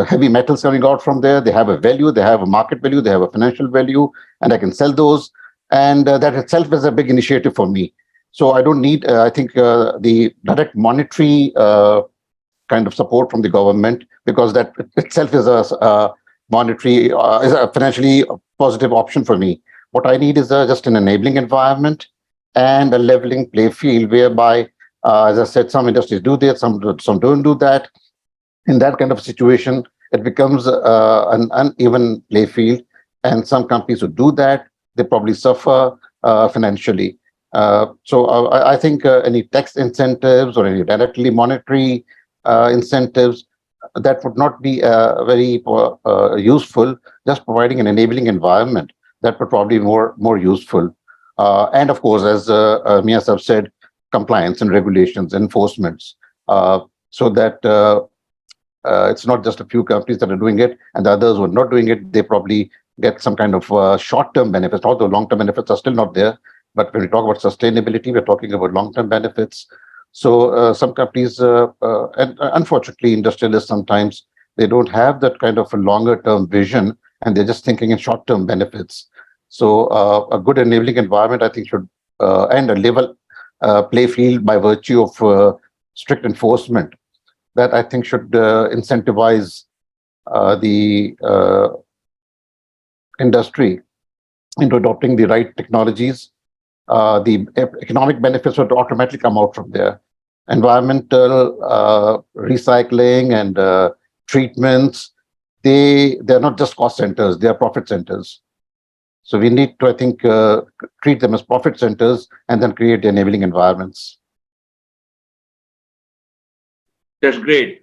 heavy metals coming out from there. They have a value, they have a market value, they have a financial value, and I can sell those. And that itself is a big initiative for me. So I don't need, I think, the direct monetary kind of support from the government, because that itself is a monetary, is a financially positive option for me. What I need is just an enabling environment and a leveling play field whereby, as I said, some industries do this, some don't do that. In that kind of situation, it becomes an uneven play field, and some companies who do that, they probably suffer financially. So I think any tax incentives or any directly monetary incentives, that would not be very useful. Just providing an enabling environment, that would probably be more useful. And of course, as Mia Sab said, compliance and regulations, enforcements, so that it's not just a few companies that are doing it, and the others who are not doing it, they probably get some kind of short-term benefits. Although long-term benefits are still not there. But when we talk about sustainability, we're talking about long-term benefits. So some companies, and unfortunately, industrialists sometimes, they don't have that kind of a longer-term vision, and they're just thinking in short-term benefits. So a good enabling environment, I think, should and a level play field by virtue of strict enforcement, that I think should incentivize the industry into adopting the right technologies. The economic benefits would automatically come out from there. Environmental recycling and treatments, they're not just cost centers, they are profit centers. So we need to, I think, treat them as profit centers and then create the enabling environments. That's great.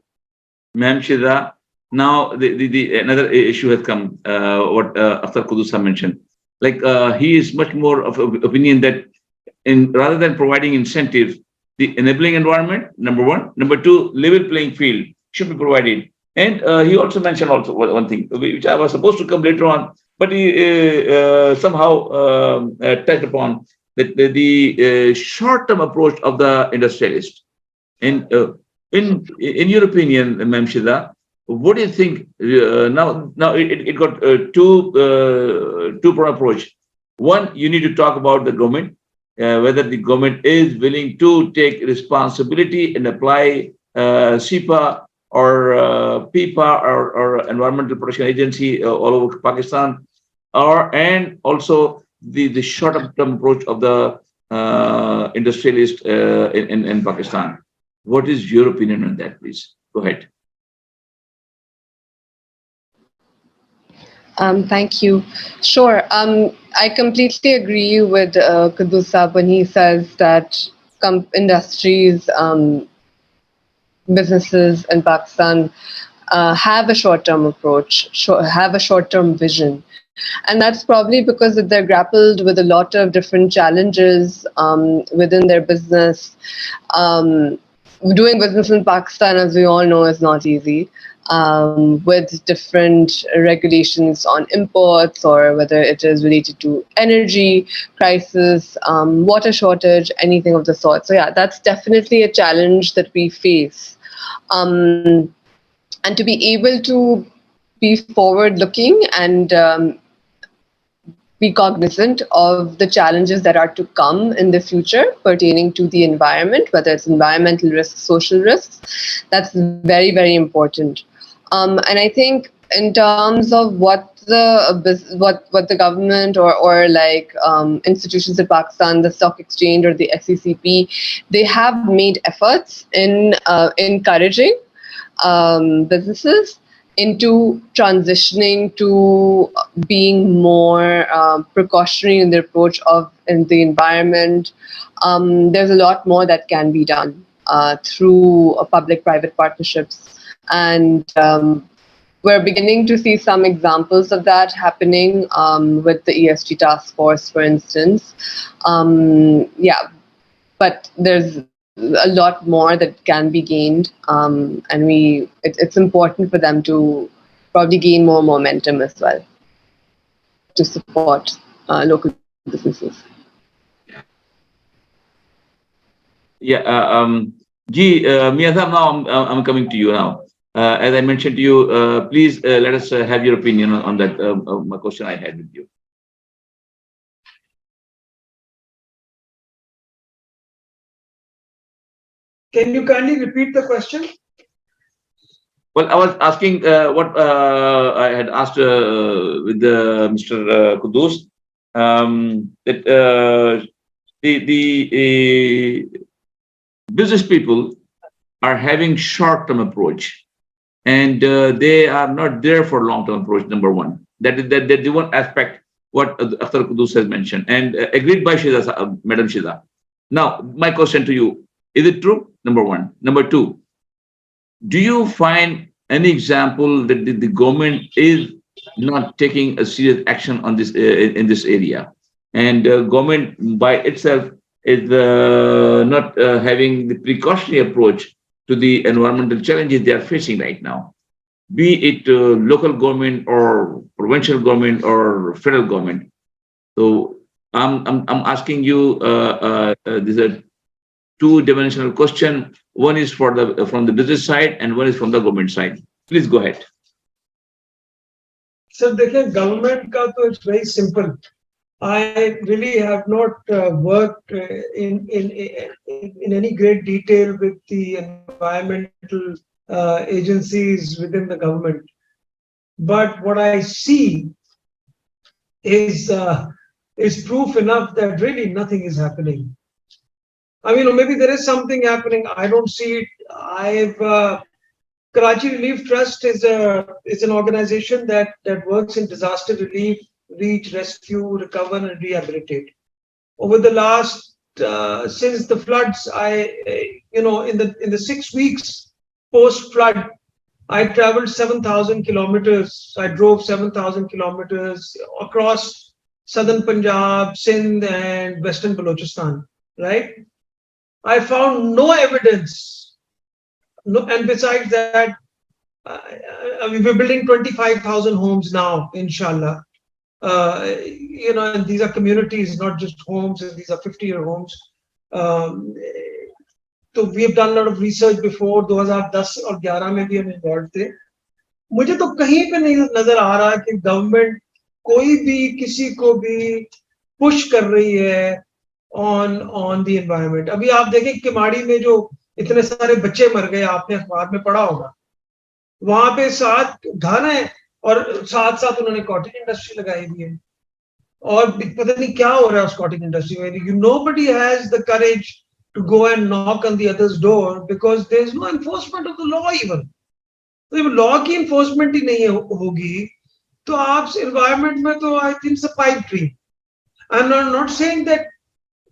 Ma'am Shida, Now, another issue has come, what Akhtar Quddus mentioned. Like, he is much more of opinion that rather than providing incentives, the enabling environment, number one. Number two, level playing field should be provided. And he also mentioned also one thing, which I was supposed to come later on, but he somehow touched upon that the short-term approach of the industrialist. And in your opinion, Ma'am Shida, what do you think? Now it got two-pronged approach. One, you need to talk about the government, whether the government is willing to take responsibility and apply SEPA or PIPA or Environmental Protection Agency all over Pakistan, and also the short-term approach of the industrialist in Pakistan. What is your opinion on that, please? Go ahead. Thank you. Sure. I completely agree with Quddus Sahab when he says that industries, businesses in Pakistan have a short-term approach, have a short-term vision. And that's probably because they're grappled with a lot of different challenges within their business. Doing business in Pakistan, as we all know, is not easy. With different regulations on imports, or whether it is related to energy crisis, water shortage, anything of the sort. So yeah, that's definitely a challenge that we face. And to be able to be forward-looking and be cognizant of the challenges that are to come in the future pertaining to the environment, whether it's environmental risks, social risks, that's very, very important. And I think in terms of what the government or like institutions in Pakistan, the stock exchange or the SECP, they have made efforts in encouraging businesses into transitioning to being more precautionary in their approach in the environment. There's a lot more that can be done through public-private partnerships. And we're beginning to see some examples of that happening with the ESG task force, for instance. Yeah, but there's a lot more that can be gained, and it's important for them to probably gain more momentum as well to support local businesses. Yeah, Miyazam, now I'm coming to you now. As I mentioned to you, please let us have your opinion on that question I had with you. Can you kindly repeat the question? Well, I was asking what I had asked with Mr. Quddus, that the business people are having short-term approach, and they are not there for long-term approach. Number one, that the one aspect what Akhtar Quddus has mentioned, and agreed by Shida, Madam Shida. Now, my question to you: is it true? Number one. Number two, do you find any example that the government is not taking a serious action on this in this area, and government by itself is not having the precautionary approach to the environmental challenges they are facing right now, be it local government or provincial government or federal government? So I'm asking you this is a two-dimensional question. One is from the business side, and one is from the government side. Please go ahead. So, the government ka to it's very simple. I really have not worked in any great detail with the environmental agencies within the government. But what I see is proof enough that really nothing is happening. I mean, maybe there is something happening. I don't see it. Karachi Relief Trust is an organization that works in disaster relief, reach, rescue, recover, and rehabilitate. Over the last since the floods, in the 6 weeks post flood, I traveled 7,000 kilometers. I drove 7,000 kilometers across southern Punjab, Sindh, and western Balochistan. Right? I found no evidence. No, and besides that, we're building 25,000 homes now, inshallah. And these are communities, not just homes, and these are 50-year homes. So we have done a lot of research before. 2010 और 11 में भी हम involved थे. मुझे तो कहीं पे नहीं नजर आ रहा कि गवर्नमेंट कोई भी किसी को भी पुश कर रही है on the environment. अभी आप देखें किमाड़ी में जो इतने सारे बच्चे मर गए, आपने अखबार में पढ़ा होगा. वहां पे 7 घर हैं और साथ साथ उन्होंने कॉटेज इंडस्ट्री लगाई हुई है. और पता नहीं क्या हो रहा है उस कॉटेज इंडस्ट्री में. Nobody has the courage to go and knock on the other's door because there is no enforcement of the law even. तो जब लॉ की enforcement ही नहीं होगी तो आप environment में तो I think it's a pipe dream. I'm not saying that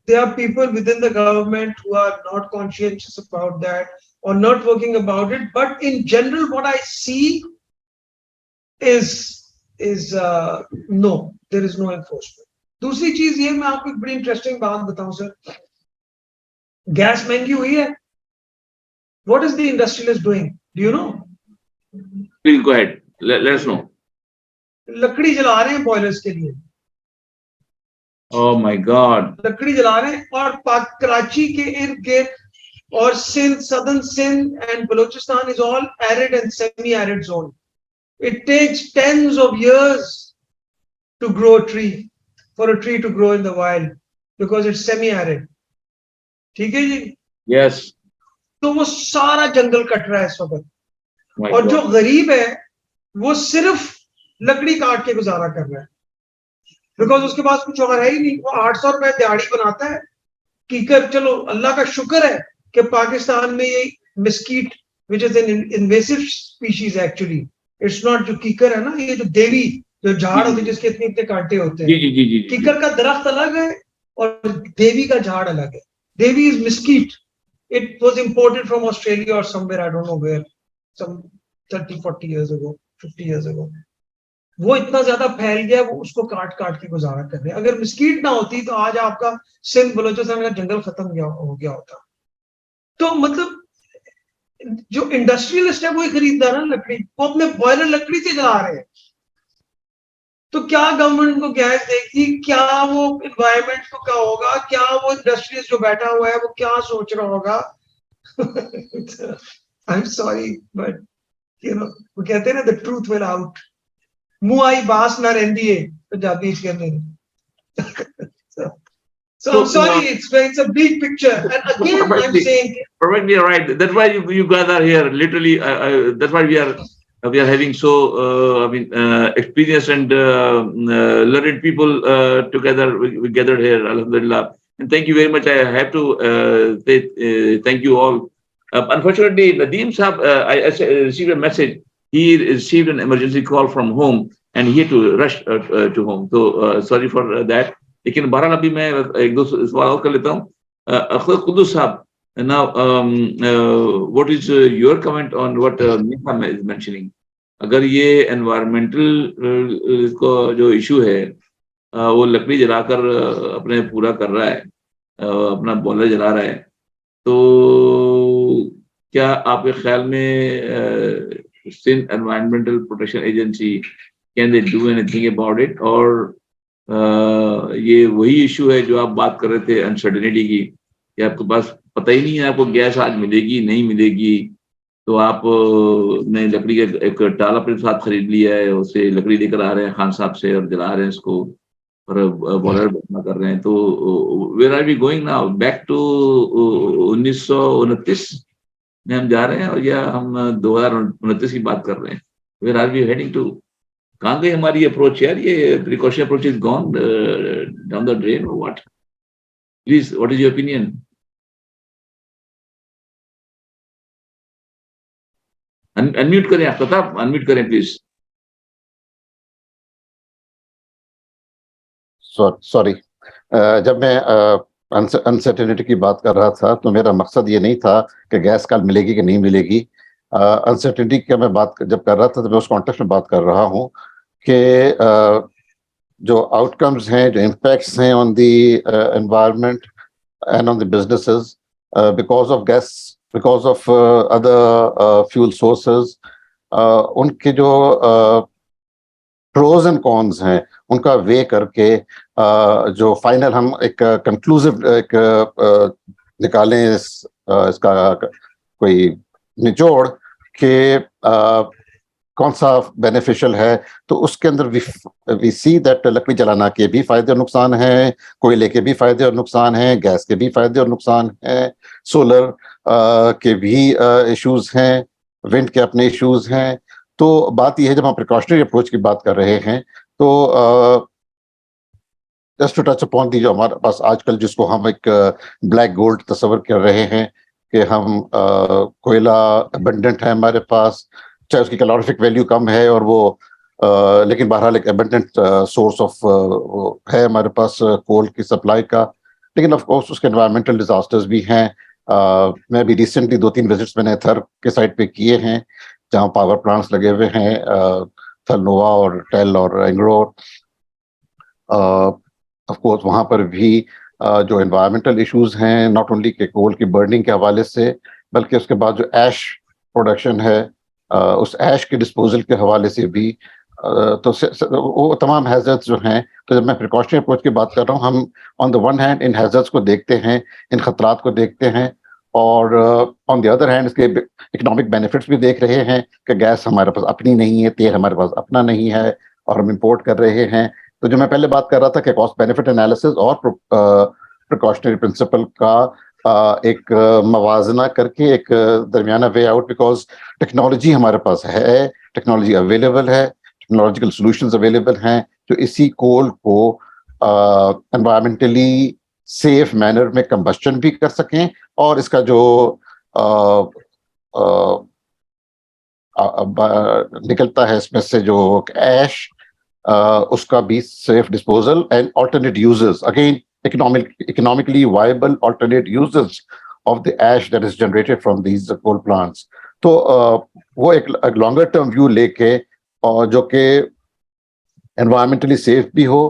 there are people within the government who are not conscientious about that or not working about it, but in general what I see is no, there is no enforcement. दूसरी चीज ये मैं आपको एक बड़ी interesting बात बताऊं sir. Gas महंगी हुई है. What is the industrialist doing? Do you know? Please go ahead. Let us know. लकड़ी जला रहे हैं बॉयलर्स के लिए. Oh my God. लकड़ी जला रहे हैं और कराची के इर्द गिर्द और Sindh, southern Sindh and Balochistan is all arid and semi-arid zone. It takes tens of years to grow a tree, for a tree to grow in the wild because it's semi-arid. ठीक है जी? Yes. तो वो सारा जंगल cut रहा है इस वक्त. My और God. जो गरीब है वो सिर्फ लकड़ी काट के गुजारा कर रहा है बिकॉज उसके पास कुछ और है ही नहीं. वो 800 रुपए दिहाड़ी बनाता है. कीकर, चलो अल्लाह का शुक्र है कि पाकिस्तान में ये mesquite which is an invasive species actually, it's not जो कीकर है ना, ये जो देवी जो झाड़ होती है जिसके इतने इतने कांटे होते हैं. जी. कीकर का दरख्त अलग है और देवी का झाड़ अलग है. देवी is मिस्कीट. It was imported from Australia or somewhere, I don't know where, some 30-40 years ago, 50 years ago. वो इतना ज्यादा फैल गया, वो उसको काट काट के गुजारा कर रहे हैं. अगर मिस्कीट ना होती तो आज आपका सिंध बलोचिस्तान का जंगल खत्म हो गया होता. तो मतलब जो इंडस्ट्रियलिस्ट है वो ही खरीदता है ना लकड़ी, वो अपने बॉयलर लकड़ी से जला रहे हैं. तो क्या गवर्नमेंट को गैस देगी? क्या वो एनवायरनमेंट को क्या होगा? क्या वो इंडस्ट्रीज जो बैठा हुआ है वो क्या सोच रहा होगा? आई एम सॉरी बट वो कहते हैं ना, द ट्रूथ विल आउट. मुंह आई बास ना रहंदी है पंजाबी च कहंदे ने. So I'm sorry, it's a big picture. And again, I'm saying perfectly right. That's why you guys are here. Literally, that's why we are having so experienced and learned people together. We gathered here, alhamdulillah. And thank you very much. I have to say thank you all. Unfortunately, Nadeem Saab, I received a message. He received an emergency call from home and he had to rush to home. So sorry for that. लेकिन बहरहाल अभी मैं एक दो सवाल और कर लेता हूँ. अख्तर कुद्दुस साहब, now what is your comment on what Neha is mentioning? अगर ये environmental को जो issue है वो लकड़ी जलाकर अपने पूरा कर रहा है, अपना बॉयलर जला रहा है, तो क्या आपके ख्याल में Sindh Environmental Protection Agency, can they do anything about it? और ये वही इशू है जो आप बात कर रहे थे अनसर्टेनिटी की, कि आपके पास पता ही नहीं है आपको गैस आज मिलेगी नहीं मिलेगी, तो आप ने लकड़ी का एक टाला अपने साथ खरीद लिया है, उससे लकड़ी लेकर आ रहे हैं खान साहब से और जला रहे हैं इसको और बॉयलर बना कर रहे हैं. तो where are we going now? Back to 1929 में हम जा रहे हैं और या हम 2029 की बात कर रहे हैं? Where are we heading to? कहाँ गई हमारी अप्रोच यार? ये precaution approach is gone down the drain और what? Please, what is your opinion? Unmute करें आप, प्रताप अनम्यूट करें प्लीज. सॉरी, जब मैं अनसर्टेनिटी की बात कर रहा था तो मेरा मकसद ये नहीं था कि गैस कल मिलेगी कि नहीं मिलेगी. अनसर्टेनिटी का मैं बात जब कर रहा था तो मैं उस कॉन्टेक्स्ट में बात कर रहा हूँ कि जो आउटकम्स हैं, जो इम्पैक्ट्स हैं on the environment and on the businesses because of gas, because of other fuel sources, उनके जो प्रोज एंड कॉन्स हैं उनका वे करके जो फाइनल हम एक कंक्लूसिव एक निकालें इसका कोई निचोड़ के कौन सा बेनिफिशियल है, तो उसके अंदर वी सी दैट लकड़ी जलाना के भी फायदे और नुकसान हैं, कोयले के भी फायदे और नुकसान हैं, गैस के भी फायदे और नुकसान हैं, सोलर के भी इश्यूज हैं, विंड के अपने इश्यूज हैं। तो बात यह है, जब हम प्रिकॉशनरी अप्रोच की बात कर रहे हैं तो just to touch upon the जो हमारे पास आजकल जिसको हम एक ब्लैक गोल्ड तस्वर कर रहे हैं कि हम कोयला अबंडेंट है हमारे पास, चाहे उसकी कैलोरीफिक वैल्यू कम है और वो लेकिन बहरहाल एक अबंडेंट सोर्स ऑफ है हमारे पास कोल की सप्लाई का। लेकिन ऑफ कोर्स उसके एनवायरमेंटल डिजास्टर्स भी हैं। मैं भी रिसेंटली 2-3 विजिट्स मैंने थर के साइड पे किए हैं जहाँ पावर प्लांट्स लगे हुए हैं, थलनोवा और टेल और एंग्रोर। ऑफ कोर्स वहाँ पर भी जो एनवायरमेंटल इश्यूज हैं, नॉट ओनली के कोल की बर्निंग के हवाले से, बल्कि उसके बाद जो ऐश प्रोडक्शन है उस ऐश के डिस्पोजल के हवाले से भी, तो वो तमाम हैजर्ड्स जो हैं। तो जब मैं प्रिकॉशनरी अप्रोच की बात कर रहा हूँ, हम on the one hand in hazards को देखते हैं, इन खतरात को देखते हैं, और ऑन द अदर हैंड इसके इकोनॉमिक बेनिफिट्स भी देख रहे हैं कि गैस हमारे पास अपनी नहीं है, तेल हमारे पास अपना नहीं है और हम इंपोर्ट कर रहे हैं। तो जो मैं पहले बात कर रहा था कि कॉस्ट बेनिफिट एनालिसिस और प्रिकॉशनरी प्रिंसिपल का एक मवाजना करके एक दरमियाना वे आउट, बिकॉज टेक्नोलॉजी हमारे पास है, टेक्नोलॉजी अवेलेबल है, टेक्नोलॉजिकल सॉल्यूशंस अवेलेबल हैं जो इसी कोल को एनवायरमेंटली सेफ मैनर में कंबस्शन भी कर सकें और इसका जो निकलता है इसमें से जो ऐश, उसका भी safe disposal and alternate uses, again economically viable alternate uses of the ash that is generated from these coal plants. तो वो एक लॉन्गर टर्म व्यू लेके और जो कि एनवायरमेंटली सेफ भी हो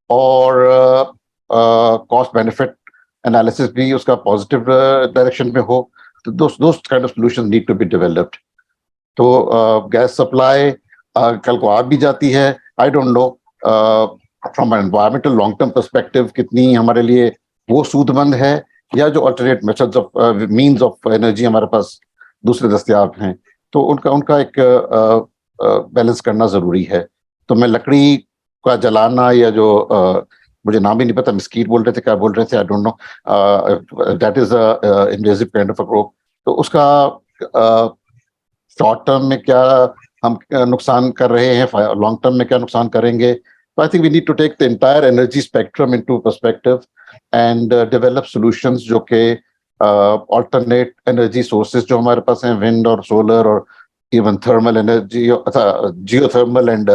और कॉस्ट बेनिफिट एनालिसिस भी उसका पॉजिटिव डायरेक्शन में हो, तो those kind of solutions need to be developed. तो गैस सप्लाई कल को आ भी जाती है, I don't know from environmental long term perspective कितनी हमारे लिए वो सूदमंद है, या जो alternate methods of means of energy हमारे पास दूसरे दस्तयाब हैं, तो उनका एक बैलेंस करना जरूरी है। तो मैं लकड़ी का जलाना या जो मुझे नाम भी नहीं पता, मिस्कीट बोल रहे थे, क्या बोल रहे थे, I don't know, that is invasive kind of a crop, तो उसका शॉर्ट टर्म में क्या हम नुकसान कर रहे हैं, लॉन्ग टर्म में क्या नुकसान करेंगे। So I think we need to take the entire energy spectrum into perspective and develop solutions जो कि अल्टरनेट एनर्जी सोर्सेज जो हमारे पास हैं, विंड और सोलर और even thermal energy, geothermal and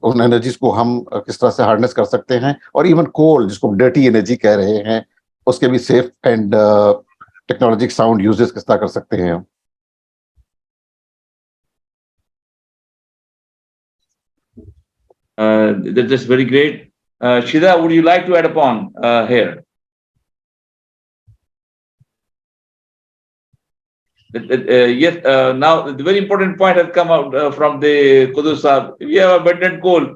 उन एनर्जीज को हम किस तरह से हार्नेस कर सकते हैं, और इवन कोल जिसको डर्टी एनर्जी कह रहे हैं उसके भी safe and technological sound uses किस तरह कर सकते हैं हम। That's very great. Shida, would you like to add upon here? Yes, now the very important point has come out from the Quddus Sahab. We have abundant coal.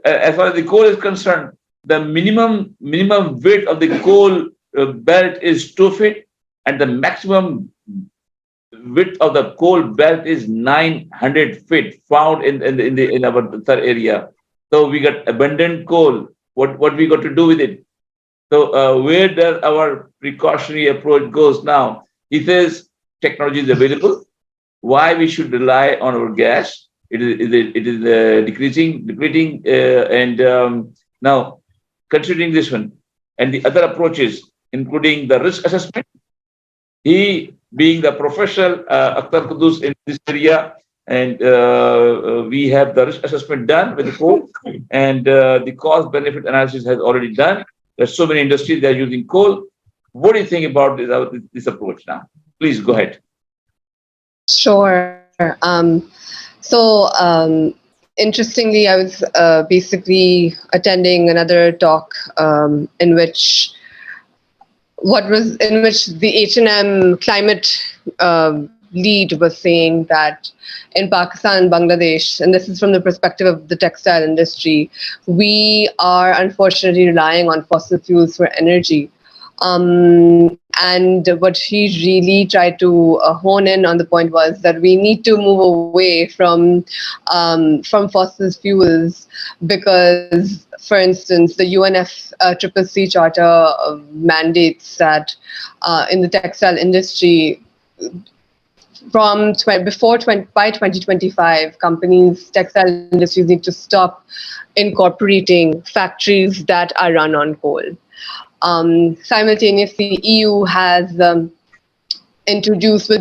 As far as the coal is concerned, the minimum width of the coal belt is 2 feet, and the maximum width of the coal belt is 900 feet found in our third area. So we got abundant coal. What we got to do with it? So where does our precautionary approach goes now? He says technology is available. Why we should rely on our gas? It is depleting, and now considering this one and the other approaches, including the risk assessment. He being the professional Akhtar Quddus in this area, and we have the risk assessment done with the coal, and the cost benefit analysis has already done. There's so many industries that are using coal. What do you think about this approach now? Please go ahead. Sure. Interestingly, I was basically attending another talk in which the H&M climate lead was saying that in Pakistan and Bangladesh, and this is from the perspective of the textile industry, we are unfortunately relying on fossil fuels for energy. And what he really tried to hone in on the point was that we need to move away from fossil fuels because, for instance, the UNFCCC Charter mandates that in the textile industry, by 2025, textile industries need to stop incorporating factories that are run on coal. Simultaneously, EU will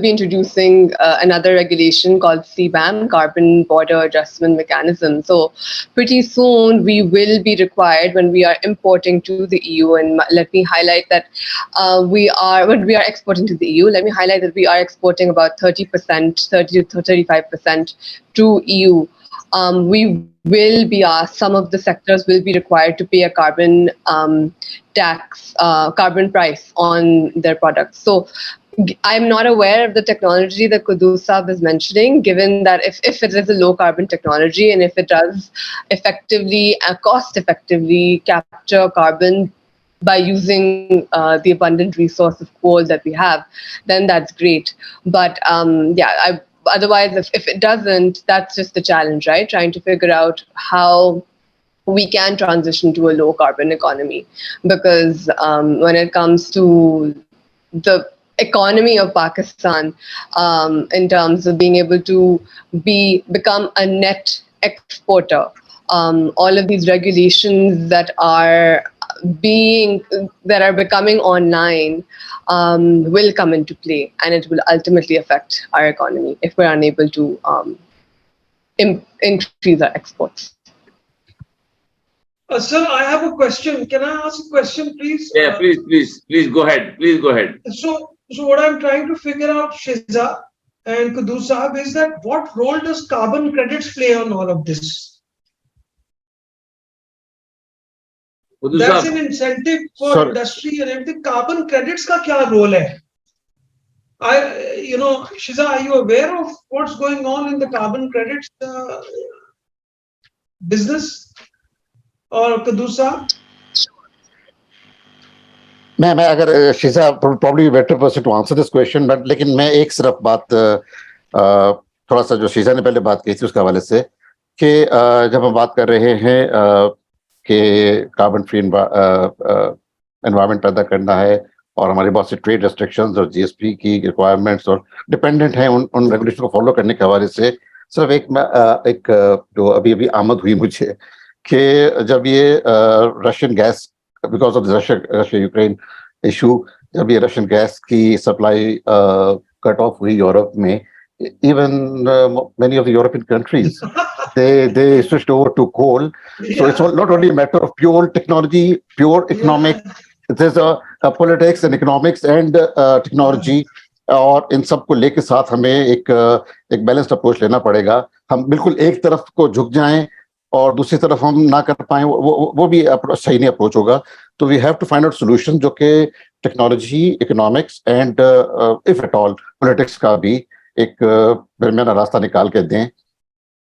be introducing another regulation called CBAM, Carbon Border Adjustment Mechanism. So pretty soon we will be required when we are importing to the EU, and let me highlight that when we are exporting to the EU, let me highlight that we are exporting about 30% to 35% to EU. We will be asked, some of the sectors will be required to pay a carbon tax, carbon price on their products. So I'm not aware of the technology that Quddus Saab is mentioning, given that if it is a low carbon technology and if it does cost effectively capture carbon by using the abundant resource of coal that we have, then that's great. But otherwise, if it doesn't, that's just the challenge, right? Trying to figure out how we can transition to a low carbon economy, because when it comes to the economy of Pakistan, in terms of being able to become a net exporter, all of these regulations that are becoming online will come into play, and it will ultimately affect our economy if we're unable to increase our exports. Sir, I have a question. Can I ask a question, please? Yeah, please go ahead. Please go ahead. So what I'm trying to figure out, Shiza and Quddus Saab, is that what role does carbon credits play on all of this? That's an incentive for industry and everything. Carbon credits ka kya role hai? Shiza, are you aware of what's going on in the carbon credits business? Or Quddus Saab? मैं अगर Sheeza probably better person to answer this question, but लेकिन मैं एक सिर्फ बात थोड़ा सा जो शीजा ने पहले बात की थी उसके हवाले से कि जब हम बात कर रहे हैं कि कार्बन फ्री एनवायरनमेंट पैदा करना है और हमारे बहुत से ट्रेड रेस्ट्रिक्शंस और जीएसपी की रिक्वायरमेंट्स और डिपेंडेंट हैं उन रेगुलेशन को फॉलो करने के हवाले से, सिर्फ एक जो अभी आमद हुई मुझे कि जब ये Russian gas because of the Russia-Ukraine issue, जब ये रशियन गैस की सप्लाई कट ऑफ हुई यूरोप में, even many of the European countries they switched over to coal. So it's not only a matter of pure technology, pure economic. There's a politics and economics and technology. और इन सब को लेके साथ हमें एक balanced approach लेना पड़ेगा. हम बिल्कुल एक तरफ को झुक जाएं और दूसरी तरफ हम ना कर पाए, वो भी सही नहीं अप्रोच होगा. तो we have to find out solution जो कि technology, economics and if at all politics का भी एक दरमियाना रास्ता निकाल के दें.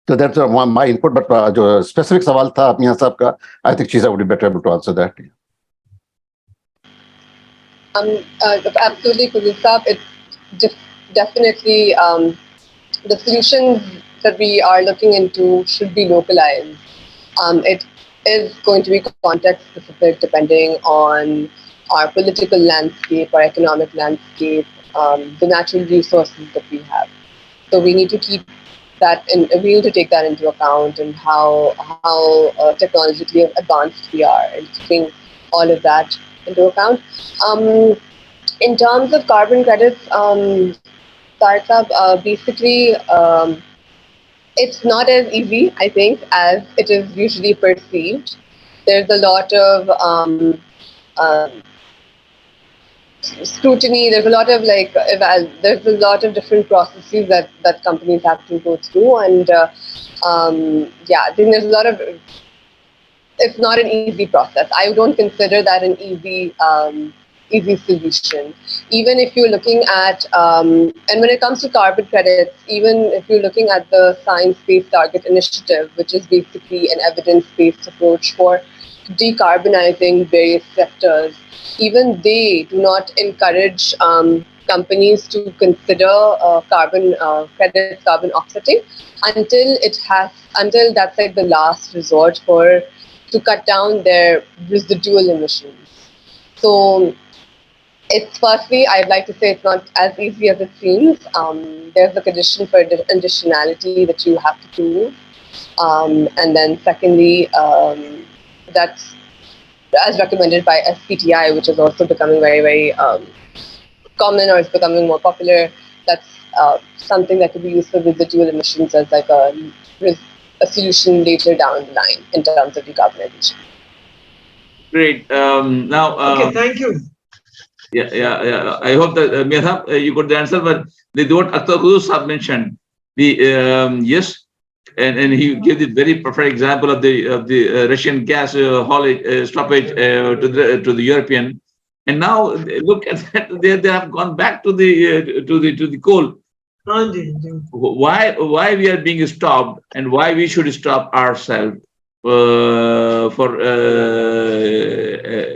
तो दैट्स माय इनपुट. बट जो स्पेसिफिक सवाल था मियां साहब का, I think Sheeja would be better able to answer that. Absolutely, Quddus Saab. It's definitely the solutions that we are looking into should be localized. It is going to be context specific depending on our political landscape, our economic landscape, the natural resources that we have. So we need to keep that we need to take that into account, and how technologically advanced we are, and keeping all of that into account. In terms of carbon credits, basically, it's not as easy, I think, as it is usually perceived. There's a lot of scrutiny. There's a lot of there's a lot of different processes that companies have to go through, and yeah, I think there's a lot of. It's not an easy process. I don't consider that an easy solution. Even if you're looking at, and when it comes to carbon credits, even if you're looking at the Science-Based Target Initiative, which is basically an evidence-based approach for decarbonizing various sectors, even they do not encourage companies to consider carbon credits, carbon offsetting until that's like the last resort to cut down their residual emissions. So it's firstly, I'd like to say it's not as easy as it seems. There's a condition for additionality that you have to prove. And then secondly, that's as recommended by SPTI, which is also becoming very, very common, or it's becoming more popular. That's something that could be used for residual emissions as like a solution later down the line in terms of decarbonization. Great. Now, okay, thank you. Yeah. I hope that Mehab, you got the answer. But what Akhtar Quddus have mentioned, yes, and he gave the very perfect example of the Russian gas haulage stoppage to the European, and now look at that, they have gone back to the coal. Why we are being stopped, and why we should stop ourselves for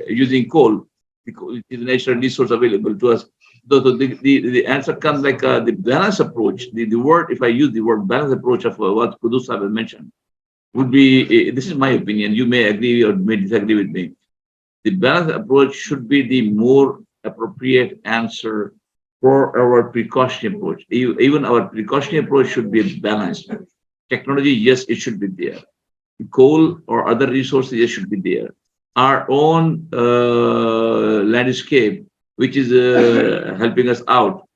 using coal? It is a natural resource available to us. So the answer comes like the balanced approach. The word, if I use the word balanced approach of what Quddus have mentioned, would be, this is my opinion, you may agree or may disagree with me. The balanced approach should be the more appropriate answer for our precautionary approach. Even our precautionary approach should be balanced. Technology, yes, it should be there. Coal or other resources, yes, should be there. Our own landscape, which is helping us out,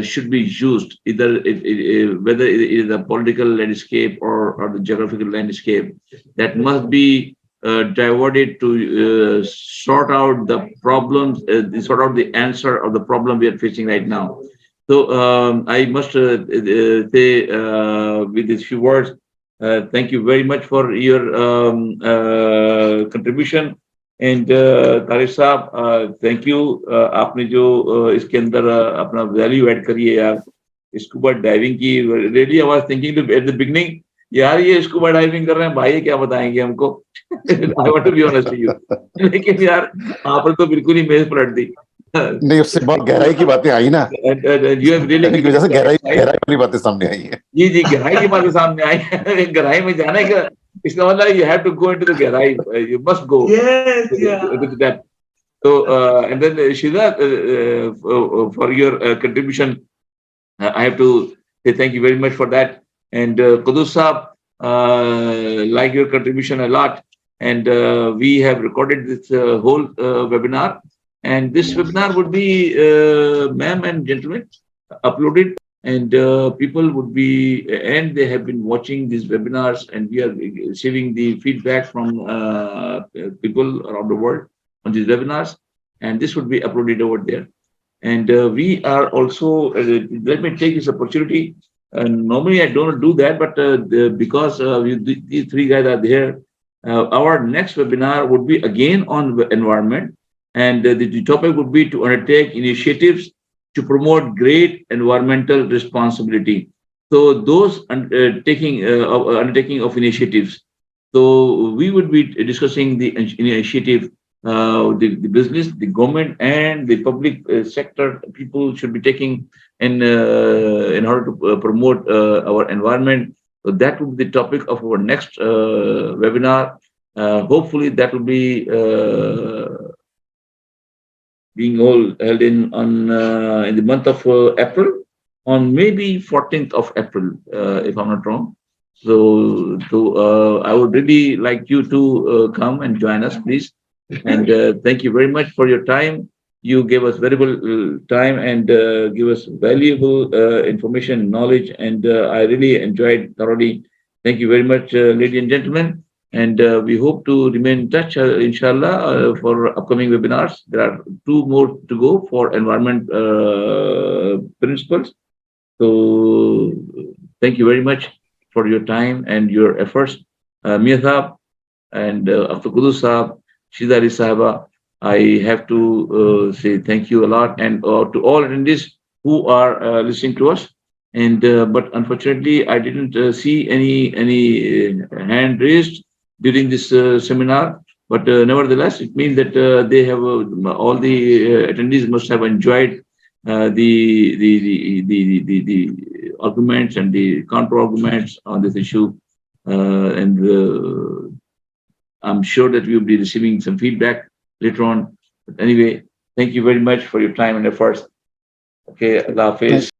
should be used, either whether it is a political landscape or the geographical landscape, that must be diverted to sort out the problems, sort out the answer of the problem we are facing right now. So I must say with these few words, thank you very much for your contribution. And Tariq साहब, thank you. आपने जो इसके अंदर अपना value add करी है यार, scuba diving की, really I was thinking at the beginning, यार ये scuba diving कर रहे हैं भाई, क्या बताएंगे हमको? I want to be honest with you. लेकिन यार आपने तो बिल्कुल ही मेज पलट दी. नहीं, उससे बहुत गहराई की बातें आई ना, वजह से गहराई वाली बातें सामने आई है. जी, गहराई की बातें सामने आई है. गहराई में जाने का इसका मतलब you have to go into the गहराई, you must go. Yes, into that. So and then Shiza, for your contribution, I have to say thank you very much for that. And Quddus Saab, like your contribution a lot, and we have recorded this whole webinar. And this webinar would be, ma'am and gentlemen, uploaded, and people would be, and they have been watching these webinars, and we are receiving the feedback from people around the world on these webinars, and this would be uploaded over there. And we are also, let me take this opportunity. Normally I don't do that, but because these three guys are there, our next webinar would be again on environment. And the topic would be to undertake initiatives to promote great environmental responsibility. So those undertaking of initiatives. So we would be discussing the initiative, the business, the government, and the public sector people should be taking in order to promote our environment. So that would be the topic of our next webinar. Hopefully that will be being all held in the month of April, on maybe 14th of April, if I'm not wrong. So I would really like you to come and join us, please. And thank you very much for your time. You gave us valuable time and give us valuable information, knowledge, and I really enjoyed thoroughly. Thank you very much, ladies and gentlemen. And we hope to remain in touch, inshallah, for upcoming webinars. There are 2 more to go for environment principles. So thank you very much for your time and your efforts. Mia Saab and Akhtar Quddus Saab, Shidari Sahaba, I have to say thank you a lot, and to all attendees who are listening to us. And but unfortunately, I didn't see any hand raised during this seminar. But nevertheless, it means that they have all the attendees must have enjoyed the arguments and the counter arguments on this issue, and I'm sure that we'll be receiving some feedback later on. But anyway, thank you very much for your time and efforts. Okay, Allah Hafiz.